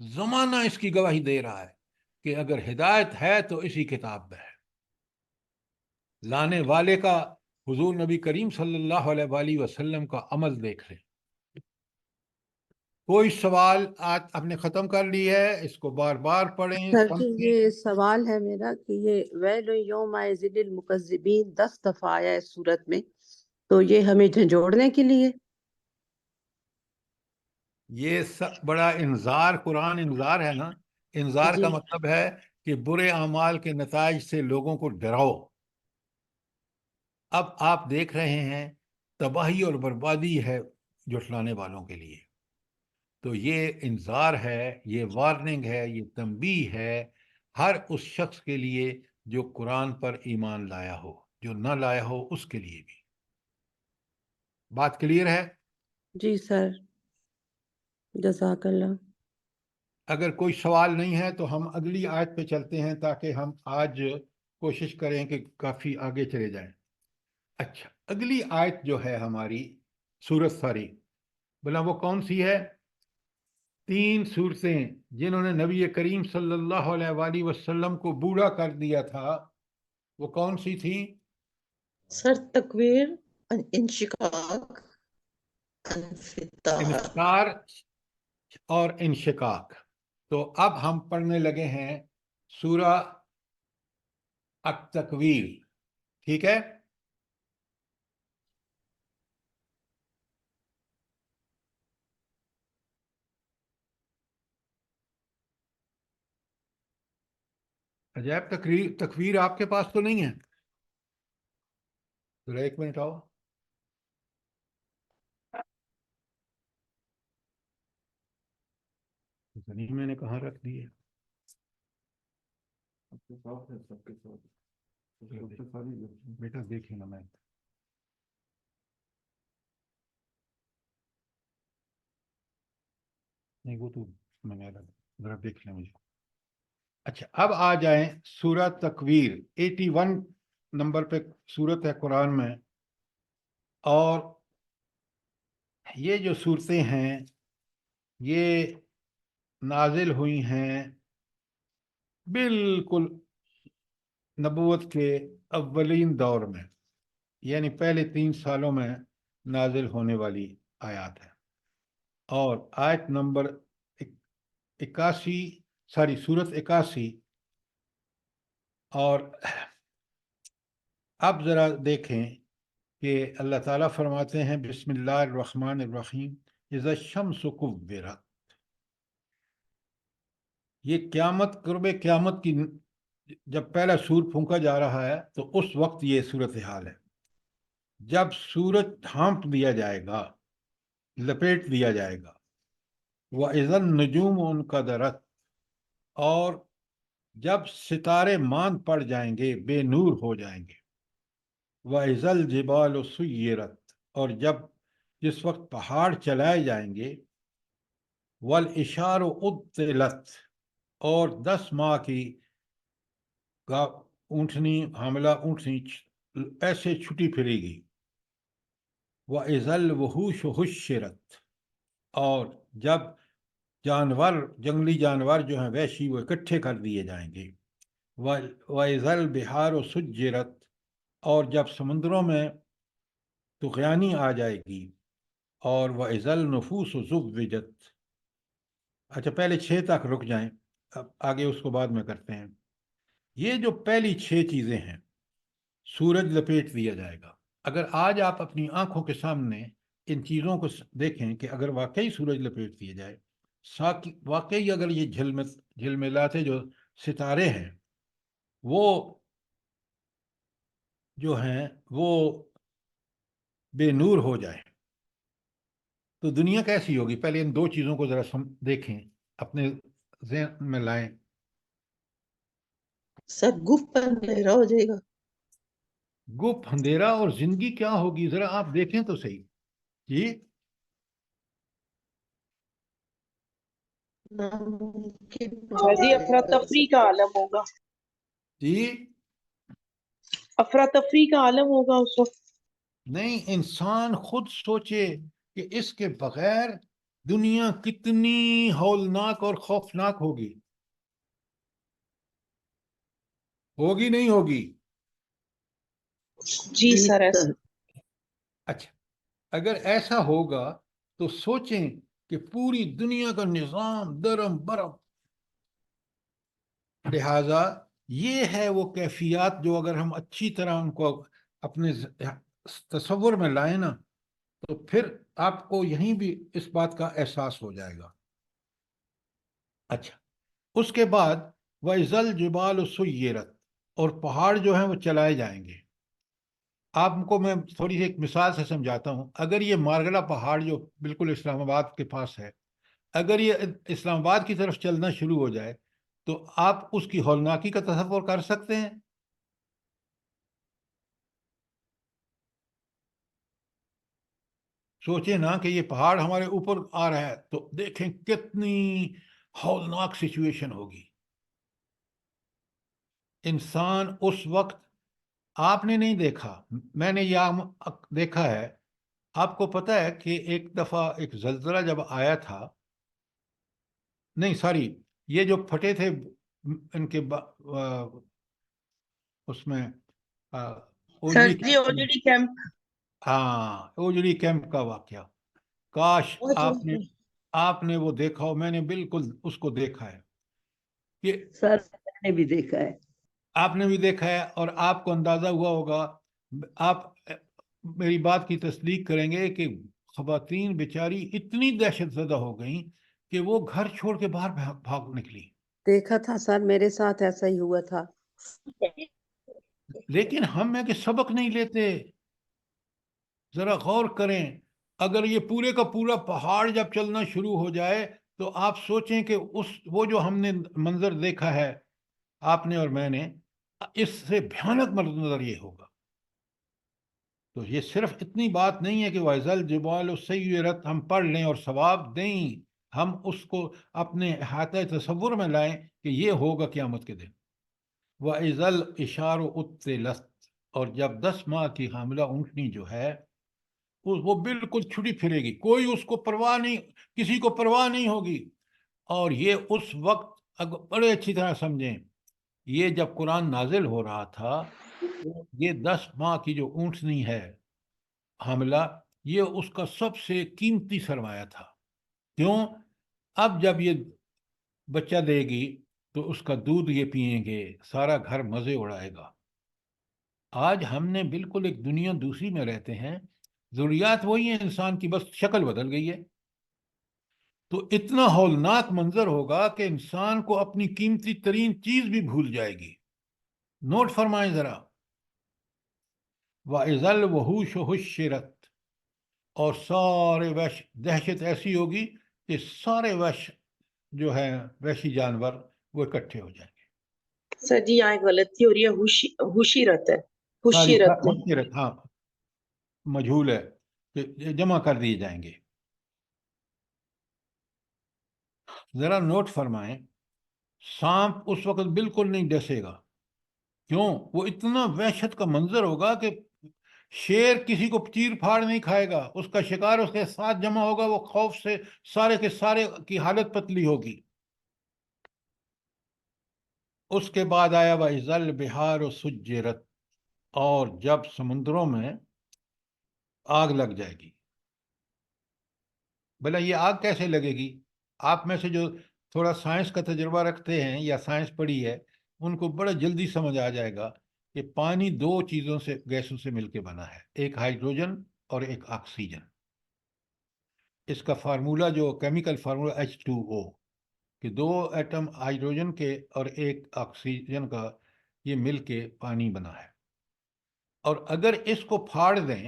زمانہ اس کی گواہی دے رہا ہے کہ اگر ہدایت ہے تو اسی کتاب میں ہے. لانے والے کا حضور نبی کریم صلی اللہ علیہ وآلہ وسلم کا عمل دیکھ لیں. کوئی سوال آج آپ نے ختم کر لی ہے، اس کو بار بار پڑھیں سر جی سمجھیں. یہ سوال ہے میرا کہ یہ ویل یوم ذل المکذبین 10 دفعہ آیا ہے سورت میں، تو یہ ہمیں جھنجھوڑنے کے لیے؟ یہ بڑا انذار، قرآن انذار ہے نا. انذار جی کا مطلب ہے کہ برے اعمال کے نتائج سے لوگوں کو ڈراؤ. اب آپ دیکھ رہے ہیں تباہی اور بربادی ہے جھٹلانے والوں کے لیے. تو یہ انذار ہے، یہ وارننگ ہے، یہ تنبیہ ہے ہر اس شخص کے لیے جو قرآن پر ایمان لایا ہو، جو نہ لایا ہو اس کے لیے بھی. بات کلیئر ہے؟ جی سر، جزاک اللہ. اگر کوئی سوال نہیں ہے تو ہم اگلی آیت پہ چلتے ہیں تاکہ ہم آج کوشش کریں کہ کافی آگے چلے جائیں. اچھا، اگلی آیت جو ہے ہماری سورت ساری، بلا وہ کون سی ہے؟ 3 صورتیں جنہوں نے نبی کریم صلی اللہ علیہ وآلہ وسلم کو بوڑھا کر دیا تھا، وہ کون سی تھی؟ سر تکویر، انشقاق، انفطار. انفطار اور انشقاق. تو اب ہم پڑھنے لگے ہیں سورہ التکویر. ٹھیک ہے؟ عجائب تکویر آپ کے پاس تو نہیں ہے؟ ذرا 1 منٹ آؤ. نہیں، میں نے کہاں رکھ دی ہے؟ بیٹا دیکھیں نا، میں نہیں، وہ تو میں نے ذرا دیکھ لیں مجھے. اچھا، اب آ جائیں سورہ تکویر. 81 نمبر پہ سورت ہے قرآن میں. اور یہ جو صورتیں ہیں یہ نازل ہوئی ہیں بالکل نبوت کے اولین دور میں، یعنی پہلے 3 سالوں میں نازل ہونے والی آیات ہیں. اور آیت نمبر 81، سورت 81. اور اب ذرا دیکھیں کہ اللہ تعالیٰ فرماتے ہیں بسم اللہ الرحمن الرحیم اذا الشمس کورت. یہ قیامت، قرب قیامت کی جب پہلا سور پھونکا جا رہا ہے تو اس وقت یہ صورتحال ہے. جب سورج ڈھانپ دیا جائے گا، لپیٹ دیا جائے گا. وَإِذَا النُّجُومُ انْقَدَرَتْ، اور جب ستارے ماند پڑ جائیں گے، بے نور ہو جائیں گے. وَإِذَا الْجِبَالُ سُيِّرَتْ، اور جس وقت پہاڑ چلائے جائیں گے. وَالْإِشَارُ عُطِّلَتْ، اور 10 ماہ کی اونٹنی، حاملہ اونٹنی ایسے چھٹی پھرے گی. وَإِذَا الْوُحُوشُ حُشِّرَتْ، اور جب جنگلی جانور جو ہیں وحشی وہ اکٹھے کر دیے جائیں گے. وَإِذَا الْبِحَارُ سُجِّرَتْ، اور جب سمندروں میں طغیانی آ جائے گی. اور وَإِذَا النُّفُوسُ زُوِّجَتْ. اچھا، پہلے 6 تک رک جائیں، اب آگے اس کو بعد میں کرتے ہیں. یہ جو پہلی 6 چیزیں ہیں، سورج لپیٹ دیا جائے گا. اگر آج آپ اپنی آنکھوں کے سامنے ان چیزوں کو دیکھیں کہ اگر واقعی سورج لپیٹ دیا جائے، واقعی اگر یہ جھلملاتے جو ستارے ہیں وہ جو ہیں وہ بے نور ہو جائے، تو دنیا کیسی ہوگی؟ پہلے ان 2 چیزوں کو ذرا دیکھیں، اپنے ذہن میں لائیں. سر گفت پر اندھیرا ہو جائے گا. گپ اندھیرا، اور زندگی کیا ہوگی ذرا آپ دیکھیں تو صحیح. جی ناممکن ہو جی جائے گا افراتفری کا عالم ہوگا، جی افراتفری کا عالم ہوگا اس وقت. نہیں، انسان خود سوچے کہ اس کے بغیر دنیا کتنی ہولناک اور خوفناک ہوگی. ہوگی نہیں ہوگی؟ جی سر ایسا اچھا، اگر ایسا ہوگا تو سوچیں کہ پوری دنیا کا نظام درم برم. لہذا یہ ہے وہ کیفیات جو اگر ہم اچھی طرح ان کو اپنے تصور میں لائیں نا تو پھر آپ کو یہیں بھی اس بات کا احساس ہو جائے گا. اچھا، اس کے بعد وَإِذَا الْجِبَالُ سُيِّرَتْ، اور پہاڑ جو ہیں وہ چلائے جائیں گے. آپ کو میں تھوڑی سی ایک مثال سے سمجھاتا ہوں. اگر یہ مارگلا پہاڑ جو بالکل اسلام آباد کے پاس ہے، اگر یہ اسلام آباد کی طرف چلنا شروع ہو جائے تو آپ اس کی ہولناکی کا تصور کر سکتے ہیں؟ سوچیں نا کہ یہ پہاڑ ہمارے اوپر آ رہا ہے تو دیکھیں کتنی ہولناک سچویشن ہوگی. انسان اس وقت، آپ نے نہیں دیکھا، میں نے یہ دیکھا ہے. آپ کو پتہ ہے کہ ایک دفعہ ایک زلزلہ جب آیا تھا، نہیں سوری، یہ جو پھٹے تھے ان کے اس میں سر اوجڑی جی اوجڑی کیمپ ہاں، اوجڑی کیمپ کا واقعہ. کاش آپ نے وہ دیکھا ہو. میں نے بالکل اس کو دیکھا ہے کہ سر میں نے بھی دیکھا ہے. آپ نے بھی دیکھا ہے اور آپ کو اندازہ ہوا ہوگا. آپ میری بات کی تصدیق کریں گے کہ خواتین بیچاری اتنی دہشت زدہ ہو گئیں کہ وہ گھر چھوڑ کے باہر بھاگ نکلی. دیکھا تھا سر، میرے ساتھ ایسا ہی ہوا تھا. لیکن ہم میں کہ سبق نہیں لیتے. ذرا غور کریں، اگر یہ پورے کا پورا پہاڑ جب چلنا شروع ہو جائے تو آپ سوچیں کہ وہ جو ہم نے منظر دیکھا ہے، آپ نے اور میں نے، اس سے بھیانک منظر یہ ہوگا. تو یہ صرف اتنی بات نہیں ہے کہ وَإِذَا الْجِبَالُ سُيِّرَتْ ہم پڑھ لیں اور ثواب دیں. ہم اس کو اپنے احاطۂ تصور میں لائیں کہ یہ ہوگا قیامت کے دن. وَإِذَا الْعِشَارُ عُطِّلَتْ، اور جب 10 ماہ کی حاملہ اونٹنی جو ہے وہ بالکل چھٹی پھرے گی، کوئی اس کو پرواہ نہیں، کسی کو پرواہ نہیں ہوگی. اور یہ اس وقت اگر بڑے اچھی طرح سمجھیں، یہ جب قرآن نازل ہو رہا تھا یہ 10 ماہ کی جو اونٹنی ہے حاملہ، یہ اس کا سب سے قیمتی سرمایہ تھا. کیوں؟ اب جب یہ بچہ دے گی تو اس کا دودھ یہ پئیں گے، سارا گھر مزے اڑائے گا. آج ہم نے بالکل ایک دنیا دوسری میں رہتے ہیں، ضروریات وہی ہیں انسان کی، بس شکل بدل گئی ہے. تو اتنا ہولناک منظر ہوگا کہ انسان کو اپنی قیمتی ترین چیز بھی بھول جائے گی. نوٹ فرمائیں ذرا، وَإِذَا الْوُحُوشُ حُشِّرَتْ، اور سارے وحش، دہشت ایسی ہوگی کہ سارے وحش جو ہیں وحشی جانور وہ اکٹھے ہو جائیں گے. سر جی یہاں ایک غلطی ہو رہی ہے، ہوشیرت ہے، ہوشیرت نہیں. حشرت، ہاں مجھول ہے کہ جمع کر دیے جائیں گے. ذرا نوٹ فرمائیں، سانپ اس وقت بالکل نہیں ڈسے گا. کیوں؟ وہ اتنا وحشت کا منظر ہوگا کہ شیر کسی کو چیر پھاڑ نہیں کھائے گا، اس کا شکار اس کے ساتھ جمع ہوگا، وہ خوف سے سارے کے سارے کی حالت پتلی ہوگی. اس کے بعد آیا وَإِذَا الْبِحَارُ سُجِّرَتْ، اور جب سمندروں میں آگ لگ جائے گی. بھلا یہ آگ کیسے لگے گی؟ آپ میں سے جو تھوڑا سائنس کا تجربہ رکھتے ہیں یا سائنس پڑھی ہے ان کو بڑا جلدی سمجھ آ جائے گا کہ پانی 2 چیزوں سے، گیسوں سے مل کے بنا ہے، ایک ہائیڈروجن اور ایک آکسیجن. اس کا فارمولہ جو کیمیکل فارمولہ H2O، کہ 2 ایٹم ہائیڈروجن کے اور ایک آکسیجن کا یہ مل کے پانی بنا ہے. اور اگر اس کو پھاڑ دیں،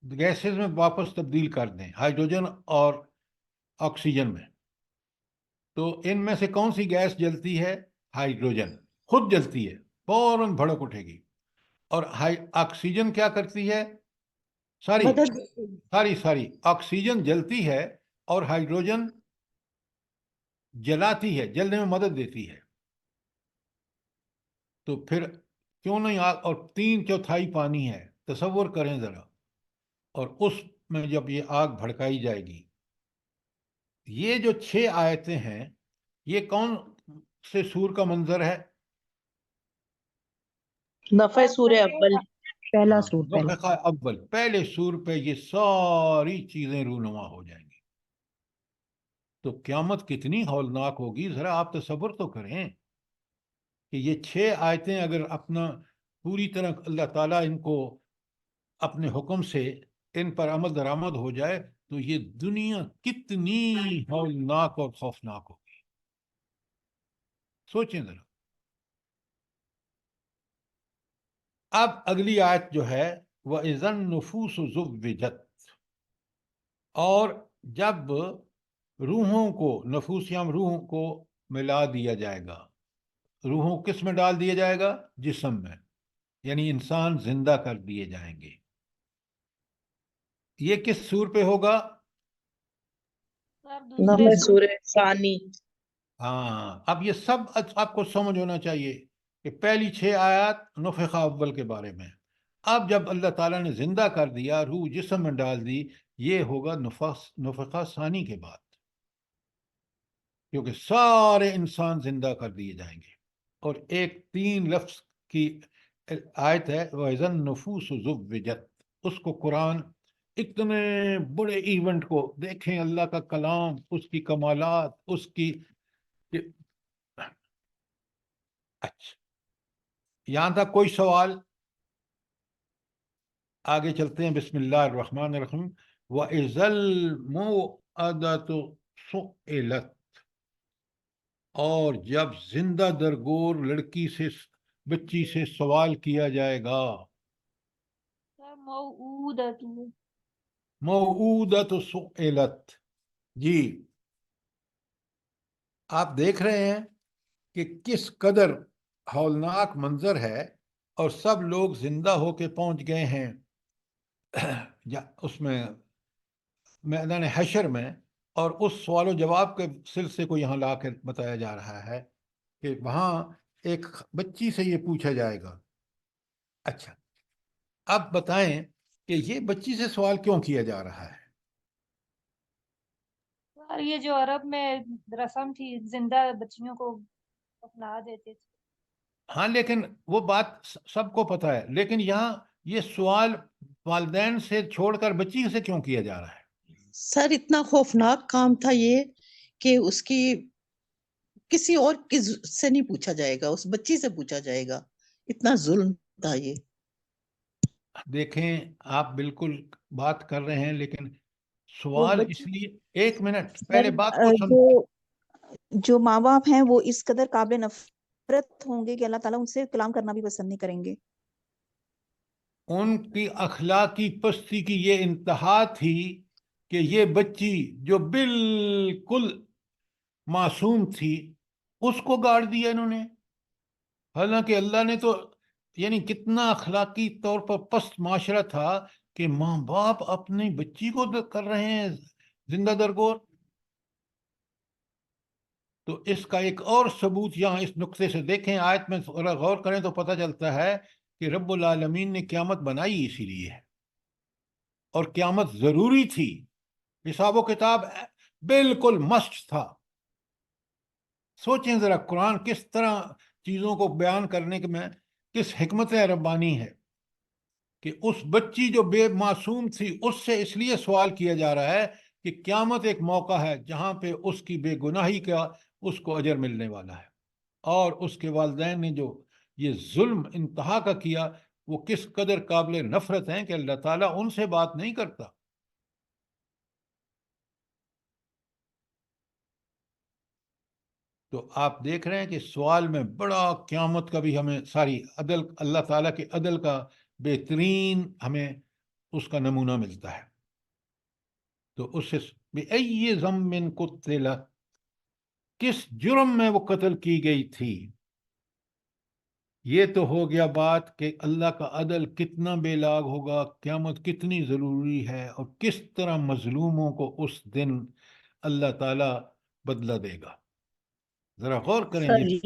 گیسز میں واپس تبدیل کر دیں ہائیڈروجن اور آکسیجن میں، تو ان میں سے کون سی گیس جلتی ہے؟ ہائیڈروجن خود جلتی ہے، فوراً بھڑک اٹھے گی. اور آکسیجن کیا کرتی ہے؟ ساری آکسیجن جلتی ہے اور ہائیڈروجن جلاتی ہے، جلنے میں مدد دیتی ہے. تو پھر کیوں نہیں آگ؟ اور 3/4 پانی ہے، تصور کریں ذرا. اور اس میں جب یہ آگ بھڑکائی جائے گی یہ جو 6 آیتیں ہیں یہ کون سے سور کا منظر ہے؟ نفع سورہ اول پہلا ہاں، سور پہلا نفخہ اول، پہلے سور پہ یہ ساری چیزیں رونما ہو جائیں گی. تو قیامت کتنی ہولناک ہوگی، ذرا آپ تصور تو کریں کہ یہ 6 آیتیں اگر اپنا پوری طرح اللہ تعالیٰ ان کو اپنے حکم سے ان پر عمل درآمد ہو جائے تو یہ دنیا کتنی ہولناک اور خوفناک ہوگی. سوچیں ذرا. اب اگلی آیت جو ہے وَإِذَا النُّفُوسُ زُوِّجَتْ، اور جب روحوں کو، نفوسیام روحوں کو ملا دیا جائے گا. روحوں کس میں ڈال دیا جائے گا؟ جسم میں، یعنی انسان زندہ کر دیے جائیں گے. یہ کس سور پہ ہوگا؟ نفع سورہ ثانی. ہاں، اب یہ سب آپ کو سمجھ ہونا چاہیے کہ پہلی 6 آیات نفخہ اول کے بارے میں. اب جب اللہ تعالیٰ نے زندہ کر دیا، روح جسم میں ڈال دی، یہ ہوگا نفخہ ثانی کے بعد، کیونکہ سارے انسان زندہ کر دیے جائیں گے. اور ایک 3 لفظ کی آیت ہے وَإِذَا النُّفُوسُ زُوِّجَتْ. اس کو قرآن اتنے بڑے ایونٹ کو دیکھیں، اللہ کا کلام، اس کی کمالات، اس کی. اچھا، یہاں تک کوئی سوال؟ آگے چلتے ہیں. بسم اللہ الرحمن الرحیم. وَإِذَا الْمَوْءَدَةُ سُئِلَتْ، اور جب زندہ درگور لڑکی سے، بچی سے سوال کیا جائے گا. موعودۃ سئلت. جی، آپ دیکھ رہے ہیں کہ کس قدر ہولناک منظر ہے، اور سب لوگ زندہ ہو کے پہنچ گئے ہیں اس میں میدان حشر میں. اور اس سوال و جواب کے سلسلے کو یہاں لا کے بتایا جا رہا ہے کہ وہاں ایک بچی سے یہ پوچھا جائے گا. اچھا، اب بتائیں کہ یہ بچی سے سوال کیوں کیا جا رہا ہے؟ اور یہ جو عرب میں رسم تھی، زندہ بچیوں کو دفنا دیتے تھے. ہاں، لیکن وہ بات سب کو پتہ ہے، لیکن یہاں یہ سوال والدین سے چھوڑ کر بچی سے کیوں کیا جا رہا ہے؟ سر اتنا خوفناک کام تھا یہ کہ اس کی کسی اور سے نہیں پوچھا جائے گا، اس بچی سے پوچھا جائے گا. اتنا ظلم تھا یہ. دیکھیں، آپ بالکل بات کر رہے ہیں، لیکن سوال اس لیے، ایک منٹ پہلے بات کو سمجھ. جو ماں باپ ہیں وہ اس قدر قابل نفرت ہوں گے کہ اللہ تعالیٰ ان سے کلام کرنا بھی پسند نہیں کریں گے. ان کی اخلاقی پستی کی یہ انتہا تھی کہ یہ بچی جو بالکل معصوم تھی اس کو گاڑ دیا انہوں نے. حالانکہ اللہ نے تو، یعنی کتنا اخلاقی طور پر پست معاشرہ تھا کہ ماں باپ اپنی بچی کو کر رہے ہیں زندہ درگور. تو اس کا ایک اور ثبوت یہاں اس نقطے سے دیکھیں، آیت میں غور کریں تو پتہ چلتا ہے کہ رب العالمین نے قیامت بنائی اسی لیے ہے، اور قیامت ضروری تھی. حساب و کتاب بالکل مسٹ تھا. سوچیں ذرا، قرآن کس طرح چیزوں کو بیان کرنے میں کس حکمت ربانی ہے کہ اس بچی جو بے معصوم تھی اس سے اس لیے سوال کیا جا رہا ہے کہ قیامت ایک موقع ہے جہاں پہ اس کی بے گناہی کا اس کو اجر ملنے والا ہے. اور اس کے والدین نے جو یہ ظلم انتہا کا کیا، وہ کس قدر قابل نفرت ہیں کہ اللہ تعالیٰ ان سے بات نہیں کرتا. تو آپ دیکھ رہے ہیں کہ سوال میں بڑا قیامت کا بھی ہمیں ساری عدل، اللہ تعالیٰ کے عدل کا بہترین ہمیں اس کا نمونہ ملتا ہے. تو اس سے بِأَيِّ ذَنبٍ قُتِلَتْ، کس جرم میں وہ قتل کی گئی تھی. یہ تو ہو گیا بات کہ اللہ کا عدل کتنا بے لاگ ہوگا، قیامت کتنی ضروری ہے، اور کس طرح مظلوموں کو اس دن اللہ تعالیٰ بدلہ دے گا. ذرا غور کریں. سر یہ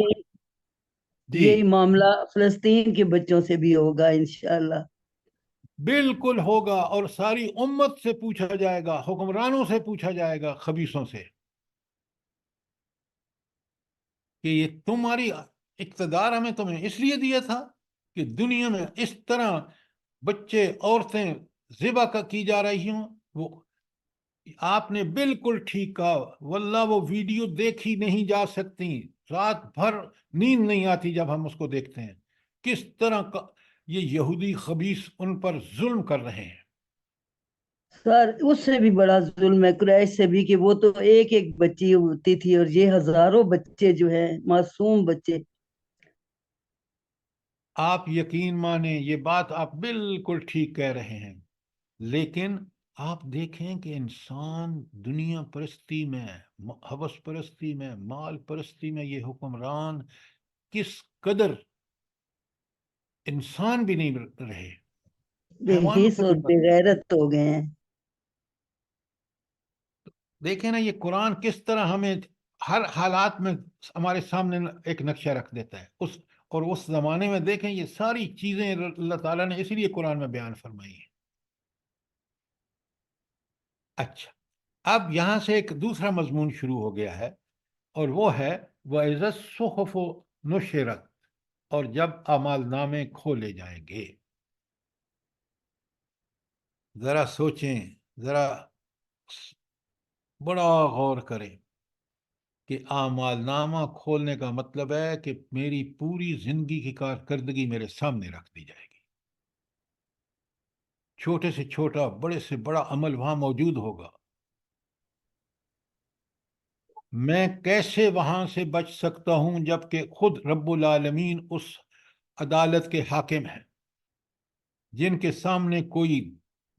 جی یہی معاملہ فلسطین کے بچوں سے بھی ہوگا انشاءاللہ. بالکل ہوگا، اور ساری امت سے پوچھا جائے گا، حکمرانوں سے پوچھا جائے گا، خبیثوں سے. کہ یہ تمہاری اقتدار ہمیں تمہیں اس لیے دیا تھا کہ دنیا میں اس طرح بچے عورتیں ذبح کی جا رہی ہوں. وہ آپ نے بالکل ٹھیک کہا. واللہ وہ ویڈیو دیکھی نہیں جا سکتی. رات بھر نیند نہیں آتی جب ہم اس کو دیکھتے ہیں. کس طرح کا یہ یہودی خبیث ان پر ظلم کر رہے ہیں. سر اس سے بھی بڑا ظلم ہے قریش سے بھی، کہ وہ تو ایک ایک بچی ہوتی تھی اور یہ ہزاروں بچے جو ہیں معصوم بچے. آپ یقین مانیں یہ بات آپ بالکل ٹھیک کہہ رہے ہیں، لیکن آپ دیکھیں کہ انسان دنیا پرستی میں، ہوس پرستی میں، مال پرستی میں یہ حکمران کس قدر انسان بھی نہیں رہے، بے حیوانوں حس سے اور بھی بے بدتر. غیرت ہو گئے ہیں. دیکھیں نا یہ قرآن کس طرح ہمیں ہر حالات میں ہمارے سامنے ایک نقشہ رکھ دیتا ہے. اور اس زمانے میں دیکھیں یہ ساری چیزیں اللہ تعالیٰ نے اسی لیے قرآن میں بیان فرمائی ہیں. اچھا، اب یہاں سے ایک دوسرا مضمون شروع ہو گیا ہے، اور وہ ہے وَإِذَا الصُّحُفُ نُشِرَتْ، اور جب اعمال نامے کھولے جائیں گے. ذرا سوچیں، ذرا بڑا غور کریں کہ اعمال نامہ کھولنے کا مطلب ہے کہ میری پوری زندگی کی کارکردگی میرے سامنے رکھ دی جائے گی. چھوٹے سے چھوٹا، بڑے سے بڑا عمل وہاں موجود ہوگا. میں کیسے وہاں سے بچ سکتا ہوں جبکہ خود رب العالمین اس عدالت کے حاکم ہیں جن کے سامنے کوئی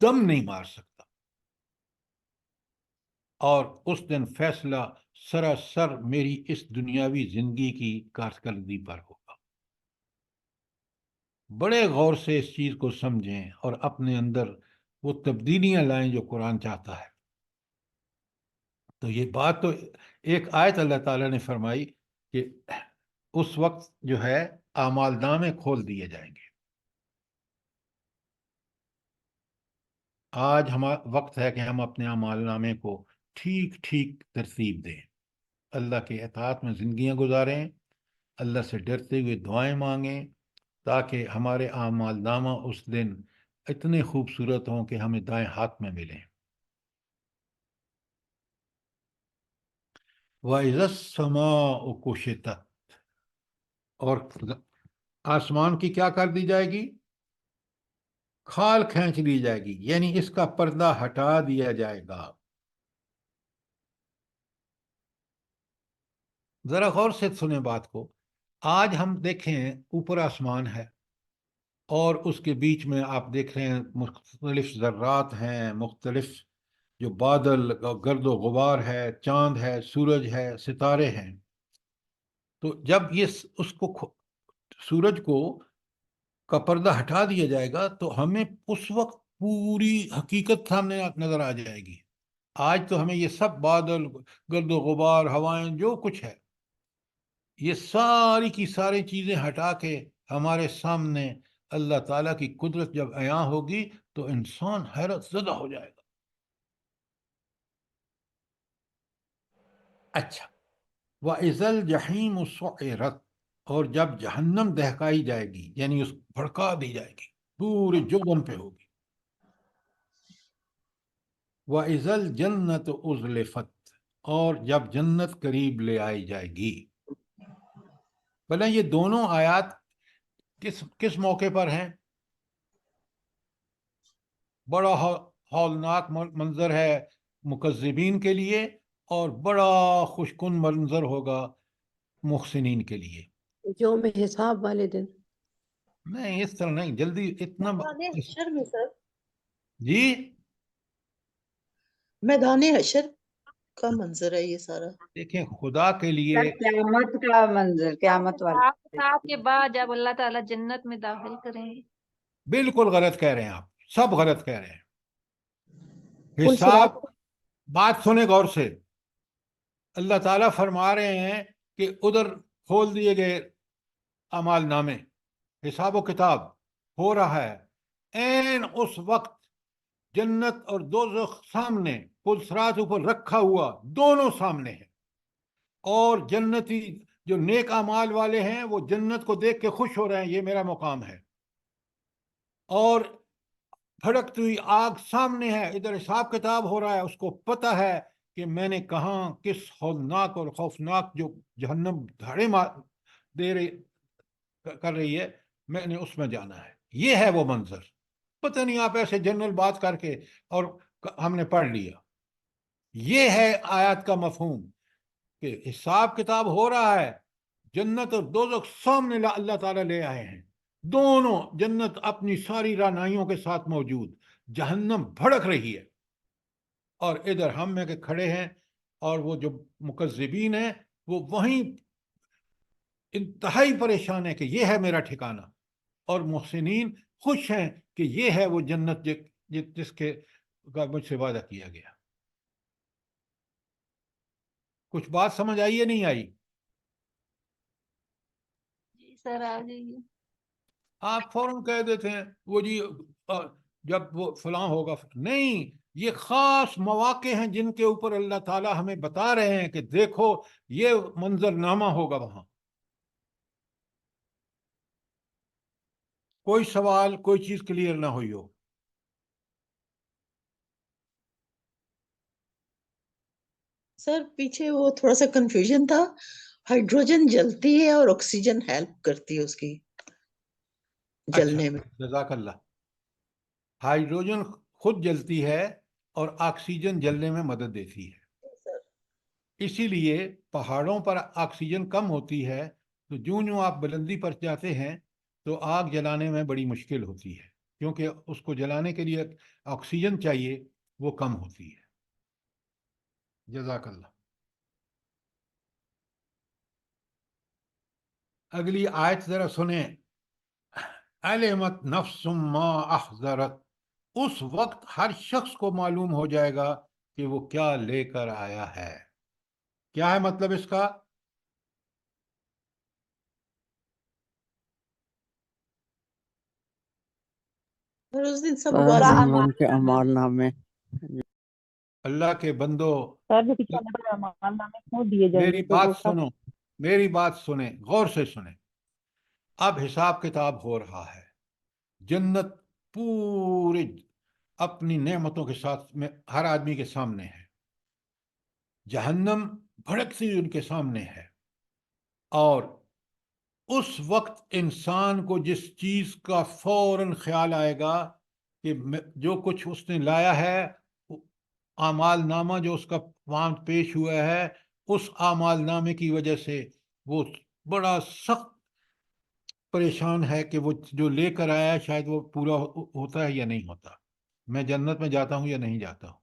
دم نہیں مار سکتا، اور اس دن فیصلہ سراسر میری اس دنیاوی زندگی کی کارکردگی پر ہوگا. بڑے غور سے اس چیز کو سمجھیں اور اپنے اندر وہ تبدیلیاں لائیں جو قرآن چاہتا ہے. تو یہ بات تو ایک آیت اللہ تعالیٰ نے فرمائی کہ اس وقت جو ہے اعمال نامے کھول دیے جائیں گے. آج وقت ہے کہ ہم اپنے اعمال نامے کو ٹھیک ٹھیک ترتیب دیں، اللہ کے اطاعت میں زندگیاں گزاریں، اللہ سے ڈرتے ہوئے دعائیں مانگیں، تاکہ ہمارے اعمال نامہ اس دن اتنے خوبصورت ہوں کہ ہمیں دائیں ہاتھ میں ملیں. وَإِذَا السَّمَاءُ كُشِطَتْ، اور آسمان کی کیا کر دی جائے گی؟ کھال کھینچ لی جائے گی، یعنی اس کا پردہ ہٹا دیا جائے گا. ذرا غور سے سنیں بات کو. آج ہم دیکھیں اوپر آسمان ہے اور اس کے بیچ میں آپ دیکھ رہے ہیں مختلف ذرات ہیں، مختلف جو بادل، گرد و غبار ہے، چاند ہے، سورج ہے، ستارے ہیں. تو جب یہ اس کو سورج کو کا پردہ ہٹا دیا جائے گا تو ہمیں اس وقت پوری حقیقت سامنے نظر آ جائے گی. آج تو ہمیں یہ سب بادل، گرد و غبار، ہوائیں، جو کچھ ہے، یہ ساری کی ساری چیزیں ہٹا کے ہمارے سامنے اللہ تعالیٰ کی قدرت جب عیاں ہوگی تو انسان حیرت زدہ ہو جائے گا. اچھا، وَإِذَا الْجَحِيمُ سُعِّرَتْ، اور جب جہنم دہکائی جائے گی، یعنی اس بھڑکا دی جائے گی، پورے جوبن پہ ہوگی. وَإِذَا الْجَنَّةُ أُزْلِفَتْ، اور جب جنت قریب لے آئی جائے گی. بھلا یہ دونوں آیات کس موقع پر ہیں؟ بڑا ہولناک منظر ہے مکذبین کے لیے، اور بڑا خوشکن منظر ہوگا محسنین کے لیے. یوم حساب والے دن. نہیں اس طرح نہیں، جلدی اتنا حشر میں سر، جی میدان حشر کا منظر ہے یہ سارا. دیکھیں خدا کے لیے سر قیامت کا منظر، قیامت والا. حساب کے بعد جب اللہ تعالیٰ جنت میں داخل کریں گے. بالکل غلط کہہ رہے ہیں آپ، سب غلط کہہ رہے ہیں. پل حساب، صراط. بات سنیں غور سے. اللہ تعالیٰ فرما رہے ہیں کہ ادھر کھول دیے گئے اعمال نامے، حساب و کتاب ہو رہا ہے. این اس وقت جنت اور دوزخ سامنے، پل صراط اوپر رکھا ہوا، دونوں سامنے ہیں، اور جنتی جو نیک اعمال والے ہیں وہ جنت کو دیکھ کے خوش ہو رہے ہیں، یہ میرا مقام ہے، اور بھڑکتی ہوئی آگ سامنے ہے، ادھر حساب کتاب ہو رہا ہے، اس کو پتہ ہے کہ میں نے کہاں کس ہولناک اور خوفناک جو جہنم دھاڑے دے رہی کر رہی ہے، میں نے اس میں جانا ہے۔ یہ ہے وہ منظر۔ پتہ نہیں آپ ایسے جنرل بات کر کے اور ہم نے پڑھ لیا۔ یہ ہے آیات کا مفہوم کہ حساب کتاب ہو رہا ہے، جنت اور دوزخ سامنے اللہ تعالیٰ لے آئے ہیں، دونوں، جنت اپنی ساری رعنائیوں کے ساتھ موجود، جہنم بھڑک رہی ہے، اور ادھر ہم میں کے کھڑے ہیں، اور وہ جو مکذبین ہیں وہ وہیں انتہائی پریشان ہے کہ یہ ہے میرا ٹھکانہ، اور محسنین خوش ہیں کہ یہ ہے وہ جنت جس کے کا مجھ سے وعدہ کیا گیا۔ کچھ بات سمجھ آئی یا نہیں آئی؟ جی سر آ جائیے۔ آپ فوراً کہہ دیتے ہیں وہ جی جب وہ فلاں ہوگا، نہیں، یہ خاص مواقع ہیں جن کے اوپر اللہ تعالیٰ ہمیں بتا رہے ہیں کہ دیکھو یہ منظرنامہ ہوگا وہاں۔ کوئی سوال، کوئی چیز کلیئر نہ ہوئی ہو؟ سر پیچھے وہ تھوڑا سا کنفیوژن تھا، ہائیڈروجن جلتی ہے اور آکسیجن ہیلپ کرتی ہے اس کی جلنے میں۔ جزاک اللہ۔ ہائیڈروجن خود جلتی ہے اور آکسیجن جلنے میں مدد دیتی ہے، اسی لیے پہاڑوں پر آکسیجن کم ہوتی ہے تو جوں آپ بلندی پر جاتے ہیں تو آگ جلانے میں بڑی مشکل ہوتی ہے، کیونکہ اس کو جلانے کے لیے آکسیجن چاہیے، وہ کم ہوتی ہے۔ جزاک اللہ۔ اگلی آیت ذرا سنیں۔ علمت نفس ما احضرت، اس وقت ہر شخص کو معلوم ہو جائے گا کہ وہ کیا لے کر آیا ہے۔ کیا ہے مطلب اس کا؟ اور اس دن سب ان کے اعمال نامے اللہ کے بندو، سر جو پیچھے والے پر اعمال نامے کیوں دیے جائیں میری گے تو بات وہ سب سنو، میری بات سنیں، غور سے سنیں۔ اب حساب کتاب ہو رہا ہے، جنت پوری اپنی نعمتوں کے ساتھ میں ہر آدمی کے سامنے ہے، جہنم بھڑکتی ان کے سامنے ہے، اور اس وقت انسان کو جس چیز کا فوراً خیال آئے گا کہ جو کچھ اس نے لایا ہے، اعمال نامہ جو اس کا وہاں پیش ہوا ہے، اس اعمال نامے کی وجہ سے وہ بڑا سخت پریشان ہے کہ وہ جو لے کر آیا ہے شاید وہ پورا ہوتا ہے یا نہیں ہوتا، میں جنت میں جاتا ہوں یا نہیں جاتا ہوں۔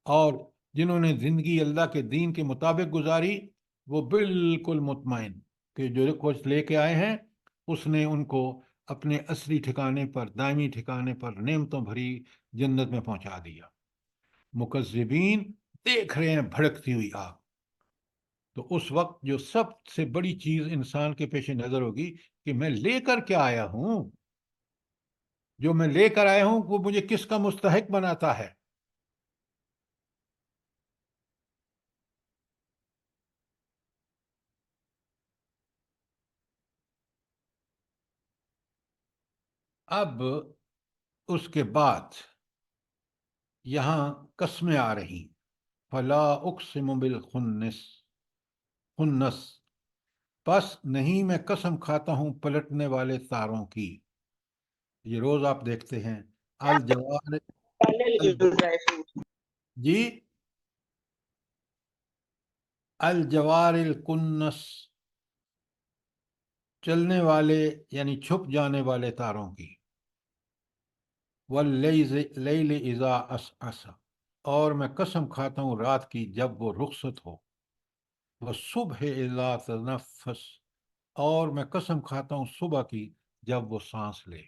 اور جنہوں نے زندگی اللہ کے دین کے مطابق گزاری وہ بالکل مطمئن کہ جو کچھ لے کے آئے ہیں اس نے ان کو اپنے اصلی ٹھکانے پر، دائمی ٹھکانے پر، نعمتوں بھری جنت میں پہنچا دیا۔ مکذبین دیکھ رہے ہیں بھڑکتی ہوئی آگ، تو اس وقت جو سب سے بڑی چیز انسان کے پیش نظر ہوگی کہ میں لے کر کیا آیا ہوں، جو میں لے کر آیا ہوں وہ مجھے کس کا مستحق بناتا ہے۔ اب اس کے بعد یہاں قسمیں آ رہی، فلا اقسم بالخنس، خنس، پس نہیں میں قسم کھاتا ہوں پلٹنے والے تاروں کی۔ یہ روز آپ دیکھتے ہیں الجوار، جی، الجوار الکنس، چلنے والے یعنی چھپ جانے والے تاروں کی، واللیل اذا عسعس، اور میں قسم کھاتا ہوں رات کی جب وہ رخصت ہو، والصبح اذا تنفس، اور میں قسم کھاتا ہوں صبح کی جب وہ سانس لے۔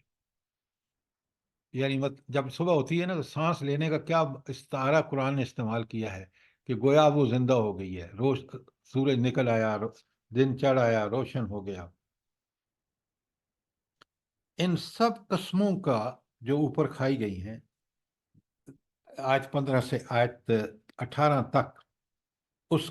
یعنی جب صبح ہوتی ہے نا تو سانس لینے کا کیا استعارہ قرآن نے استعمال کیا ہے کہ گویا وہ زندہ ہو گئی ہے، سورج نکل آیا، دن چڑھ آیا، روشن ہو گیا۔ ان سب قسموں کا جو اوپر کھائی گئی ہیں، آیت 15 سے آیت 18 تک، اس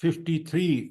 53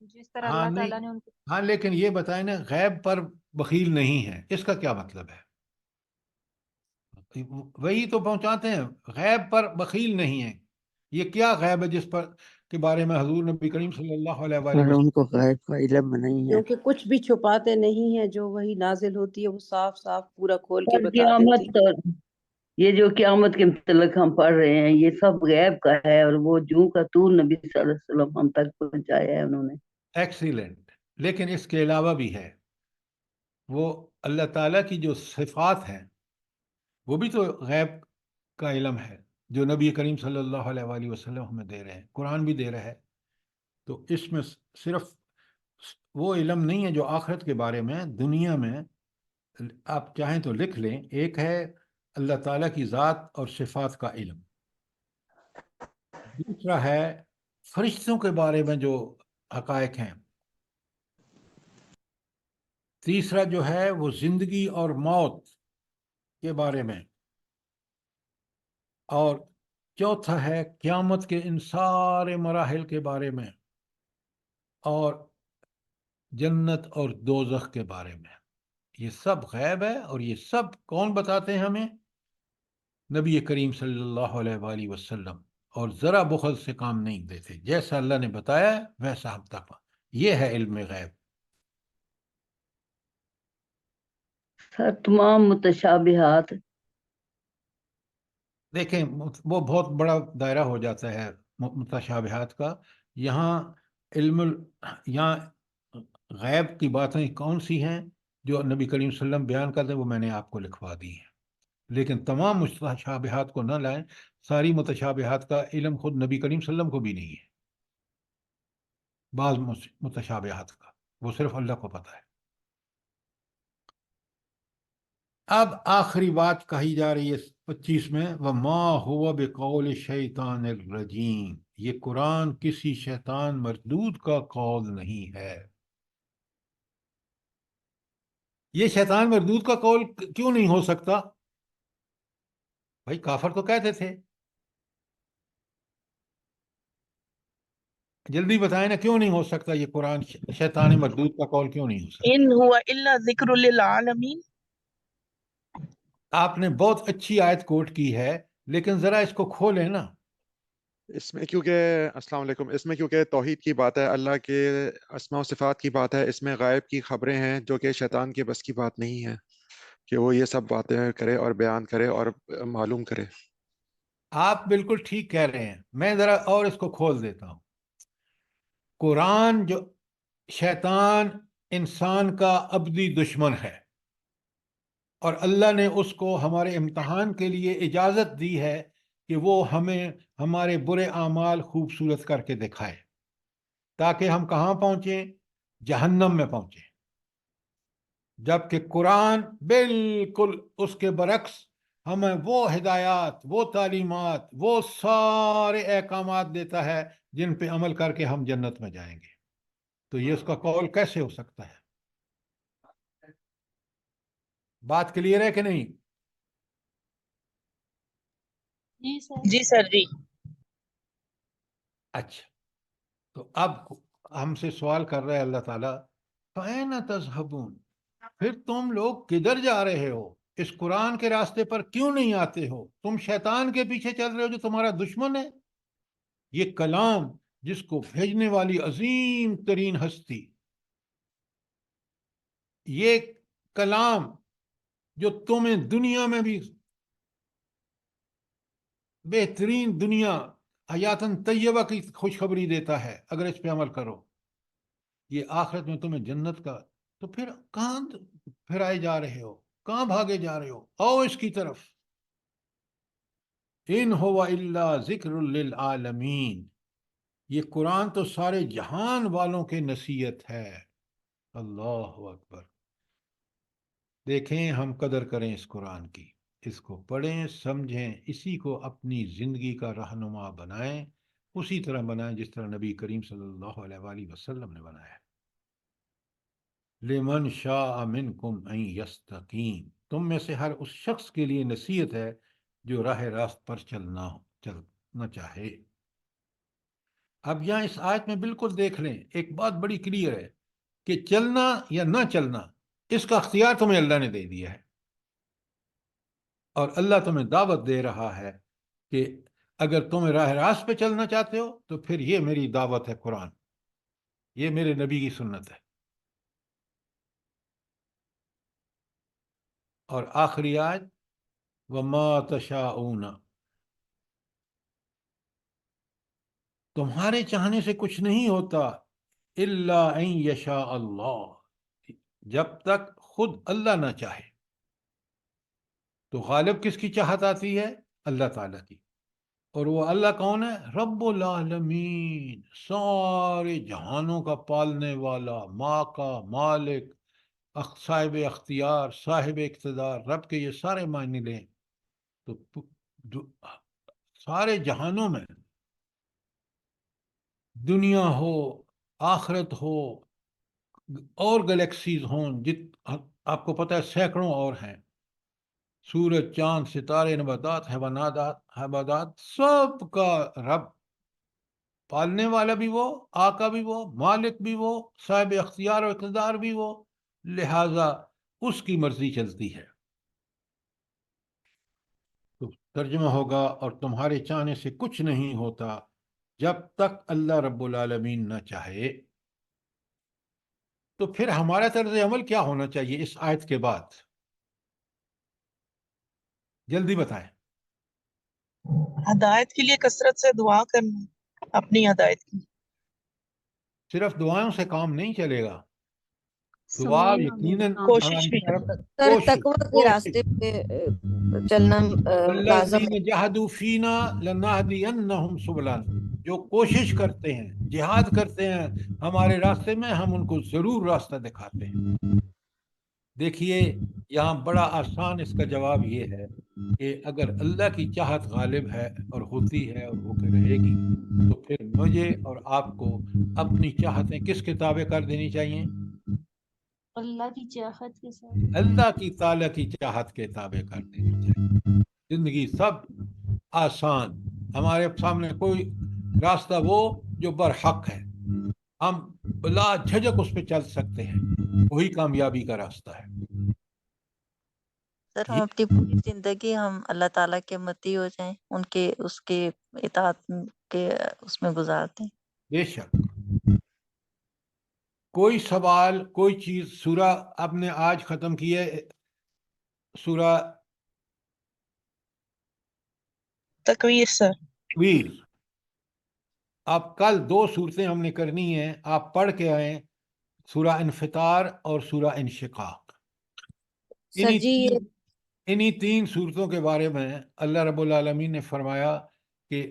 جس طرح ہاں اللہ نہیں، تعالیٰ نے ان کو ہاں لیکن یہ بتائیں نا، غیب پر بخیل نہیں ہے، اس کا کیا مطلب ہے؟ وہی تو پہنچاتے ہیں، غیب پر بخیل نہیں ہے. یہ کیا غیب ہے جس پر کے بارے میں حضور نبی کریم صلی اللہ علیہ وآلہ اور ان وسلم کو غیب کا علم نہیں ہے. کیونکہ کچھ بھی چھپاتے نہیں ہیں، جو وہی نازل ہوتی ہے وہ صاف صاف پورا کھول کے اور بتا دیتی قیامت، اور یہ جو قیامت کے متعلق ہم پڑھ رہے ہیں یہ سب غیب کا ہے، اور وہ جو کا تو نبی صلی اللہ علیہ وسلم ہم تک پہنچایا ہے انہوں نے. ایکسیلنٹ. لیکن اس کے علاوہ بھی ہے، وہ اللہ تعالیٰ کی جو صفات ہیں وہ بھی تو غیب کا علم ہے، جو نبی کریم صلی اللہ علیہ وآلہ وسلم ہمیں دے رہے ہیں، قرآن بھی دے رہا ہے. تو اس میں صرف وہ علم نہیں ہے جو آخرت کے بارے میں، دنیا میں آپ چاہیں تو لکھ لیں. ایک ہے اللہ تعالیٰ کی ذات اور صفات کا علم، دوسرا ہے فرشتوں کے بارے میں جو حقائق ہیں، تیسرا جو ہے وہ زندگی اور موت کے بارے میں، اور چوتھا ہے قیامت کے ان سارے مراحل کے بارے میں، اور جنت اور دوزخ کے بارے میں. یہ سب غیب ہے، اور یہ سب کون بتاتے ہیں ہمیں؟ نبی کریم صلی اللہ علیہ وآلہ وسلم. اور ذرا بخل سے کام نہیں دیتے، جیسا اللہ نے بتایا ویسا ہم تک. یہ ہے علم غیب. سر تمام متشابہات، دیکھیں وہ بہت بڑا دائرہ ہو جاتا ہے متشابہات کا. یہاں یہاں غیب کی باتیں کون سی ہیں جو نبی کریم صلی اللہ علیہ وسلم بیان کرتے ہیں، وہ میں نے آپ کو لکھوا دی ہیں. لیکن تمام متشابہات کو نہ لائیں. ساری متشابہات کا علم خود نبی کریم صلی اللہ علیہ وسلم کو بھی نہیں ہے. بعض متشابہات کا وہ صرف اللہ کو پتہ ہے. اب آخری بات کہی جا رہی ہے 25 میں، وَمَا هُوَ بِقَوْلِ الشَّيْطَانِ الرَّجِيمِ. یہ قرآن کسی شیطان مردود کا قول نہیں ہے. یہ شیطان مردود کا قول کیوں نہیں ہو سکتا؟ بھائی کافر تو کہتے تھے. جلدی بتائیں نا، کیوں نہیں ہو سکتا یہ قرآن شیطان مردود کا قول کیوں نہیں ہو سکتا؟ ان هو الا ذکر للعالمین. آپ نے بہت اچھی آیت کوٹ کی ہے، لیکن ذرا اس کو کھولیں نا. اس میں کیونکہ السلام علیکم، اس میں کیونکہ توحید کی بات ہے، اللہ کے اسماء و صفات کی بات ہے، اس میں غائب کی خبریں ہیں جو کہ شیطان کے بس کی بات نہیں ہے کہ وہ یہ سب باتیں کرے اور بیان کرے اور معلوم کرے. آپ بالکل ٹھیک کہہ رہے ہیں. میں ذرا اور اس کو کھول دیتا ہوں. قرآن جو شیطان انسان کا ابدی دشمن ہے، اور اللہ نے اس کو ہمارے امتحان کے لیے اجازت دی ہے کہ وہ ہمیں ہمارے برے اعمال خوبصورت کر کے دکھائے، تاکہ ہم کہاں پہنچیں؟ جہنم میں پہنچیں. جبکہ قرآن بالکل اس کے برعکس ہمیں وہ ہدایات، وہ تعلیمات، وہ سارے احکامات دیتا ہے جن پہ عمل کر کے ہم جنت میں جائیں گے. تو یہ اس کا قول کیسے ہو سکتا ہے؟ بات کلیئر ہے کہ نہیں؟ جی سر جی. اچھا، تو اب ہم سے سوال کر رہے اللہ تعالیٰ، فَأَيْنَ تَذْهَبُونَ، پھر تم لوگ کدھر جا رہے ہو؟ اس قرآن کے راستے پر کیوں نہیں آتے ہو؟ تم شیطان کے پیچھے چل رہے ہو جو تمہارا دشمن ہے. یہ کلام جس کو بھیجنے والی عظیم ترین ہستی، یہ کلام جو تمہیں دنیا میں بھی بہترین دنیا حیاتن طیبہ کی خوشخبری دیتا ہے اگر اس پہ عمل کرو، یہ آخرت میں تمہیں جنت کا، تو پھر کہاں پھرائے جا رہے ہو؟ کہاں بھاگے جا رہے ہو؟ آؤ اس کی طرف. ان ہوا الا ذکر للعالمین. یہ قرآن تو سارے جہان والوں کے نصیحت ہے. اللہ اکبر. دیکھیں ہم قدر کریں اس قرآن کی، اس کو پڑھیں، سمجھیں، اسی کو اپنی زندگی کا رہنما بنائیں، اسی طرح بنائیں جس طرح نبی کریم صلی اللہ علیہ وآلہ وسلم نے بنایا. لمن شاء منکم ان یستقیم. تم میں سے ہر اس شخص کے لیے نصیحت ہے جو راہ راست پر چلنا چاہے. اب یہاں اس آیت میں بالکل دیکھ لیں، ایک بات بڑی کلیئر ہے کہ چلنا یا نہ چلنا اس کا اختیار تمہیں اللہ نے دے دیا ہے، اور اللہ تمہیں دعوت دے رہا ہے کہ اگر تم راہ راست پہ چلنا چاہتے ہو تو پھر یہ میری دعوت ہے، قرآن، یہ میرے نبی کی سنت ہے۔ اور آخری آیت وَمَا تَشَاءُونَ، تمہارے چاہنے سے کچھ نہیں ہوتا الا ان یشاء اللہ، جب تک خود اللہ نہ چاہے۔ تو غالب کس کی چاہت آتی ہے؟ اللہ تعالیٰ کی۔ اور وہ اللہ کون ہے؟ رب العالمین، سارے جہانوں کا پالنے والا، ماں کا مالک، صاحب اختیار، صاحب اقتدار، رب کے یہ سارے معنی لیں تو سارے جہانوں میں، دنیا ہو، آخرت ہو، اور گلیکسیز ہوں، آپ کو پتہ ہے سینکڑوں اور ہیں، سورج، چاند، ستارے، نباتات، حیوانات، سب کا رب، پالنے والا بھی وہ، آقا بھی وہ، مالک بھی وہ، صاحب اختیار و اقتدار بھی وہ، لہذا اس کی مرضی چلتی ہے۔ تو ترجمہ ہوگا اور تمہارے چاہنے سے کچھ نہیں ہوتا جب تک اللہ رب العالمین نہ چاہے۔ تو پھر ہمارا طرز عمل کیا ہونا چاہیے اس آیت کے بعد؟ جلدی بتائیں۔ ہدایت کے لیے کثرت سے دعا کرنا، اپنی ہدایت کی۔ صرف دعاؤں سے کام نہیں چلے گا، دعا یقیناً کوشش بھی سر تقوی کے راستے پہ چلنا لازم ہے۔ والذین جاہدوا فینا لنہدینہم سبلنا، جو کوشش کرتے ہیں، جہاد کرتے ہیں ہمارے راستے میں، ہم ان کو ضرور راستہ دکھاتے ہیں۔ دیکھیے یہاں بڑا آسان اس کا جواب یہ ہے کہ اگر اللہ کی چاہت غالب ہے اور ہوتی ہے اور ہو کے رہے گی، تو پھر مجھے اور آپ کو اپنی چاہتیں کس کے تابع کر دینی چاہیے؟ اللہ کی چاہت کے ساتھ، اللہ کی تعالیٰ کی چاہت کے تابع کر دینی چاہیے۔ زندگی سب آسان، ہمارے سامنے کوئی راستہ وہ جو برحق ہے، ہم بلا جھجک اس پہ چل سکتے ہیں، وہی کامیابی کا راستہ ہے۔ سر ہم اپنی پوری زندگی ہم اللہ تعالیٰ کے مطیع ہو جائیں، ان کے اس کے اطاعت کے اس میں گزارتے ہیں۔ بے شک۔ کوئی سوال، کوئی چیز، سورہ آپ نے آج ختم کی ہے، سورہ تکویر سر۔ تکویر۔ آپ کل 2 صورتیں ہم نے کرنی ہیں، آپ پڑھ کے آئیں، سورہ انفطار اور سورہ انشقاق۔ سر جی یہ انہی 3 صورتوں کے بارے میں اللہ رب العالمین نے فرمایا کہ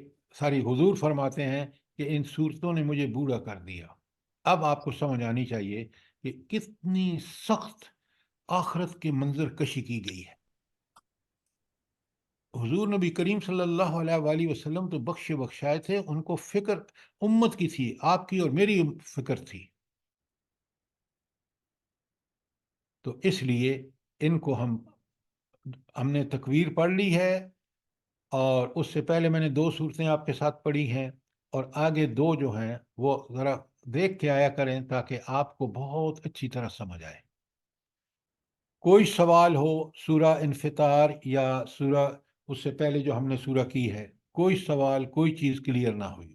حضور فرماتے ہیں کہ ان صورتوں نے مجھے بوڑھا کر دیا۔ اب آپ کو سمجھ آنی چاہیے کہ کتنی سخت آخرت کے منظر کشی کی گئی ہے۔ حضور نبی کریم صلی اللہ علیہ وآلہ وسلم تو بخشائے تھے، ان کو فکر امت کی تھی، آپ کی اور میری فکر تھی۔ تو اس لیے ان کو ہم نے تکویر پڑھ لی ہے، اور اس سے پہلے میں نے 2 صورتیں آپ کے ساتھ پڑھی ہیں، اور آگے 2 جو ہیں وہ ذرا دیکھ کے آیا کریں تاکہ آپ کو بہت اچھی طرح سمجھ آئے۔ کوئی سوال ہو سورہ انفطار یا سورہ اس سے پہلے جو ہم نے سورہ کی ہے، کوئی سوال، کوئی چیز کلیئر نہ ہوئی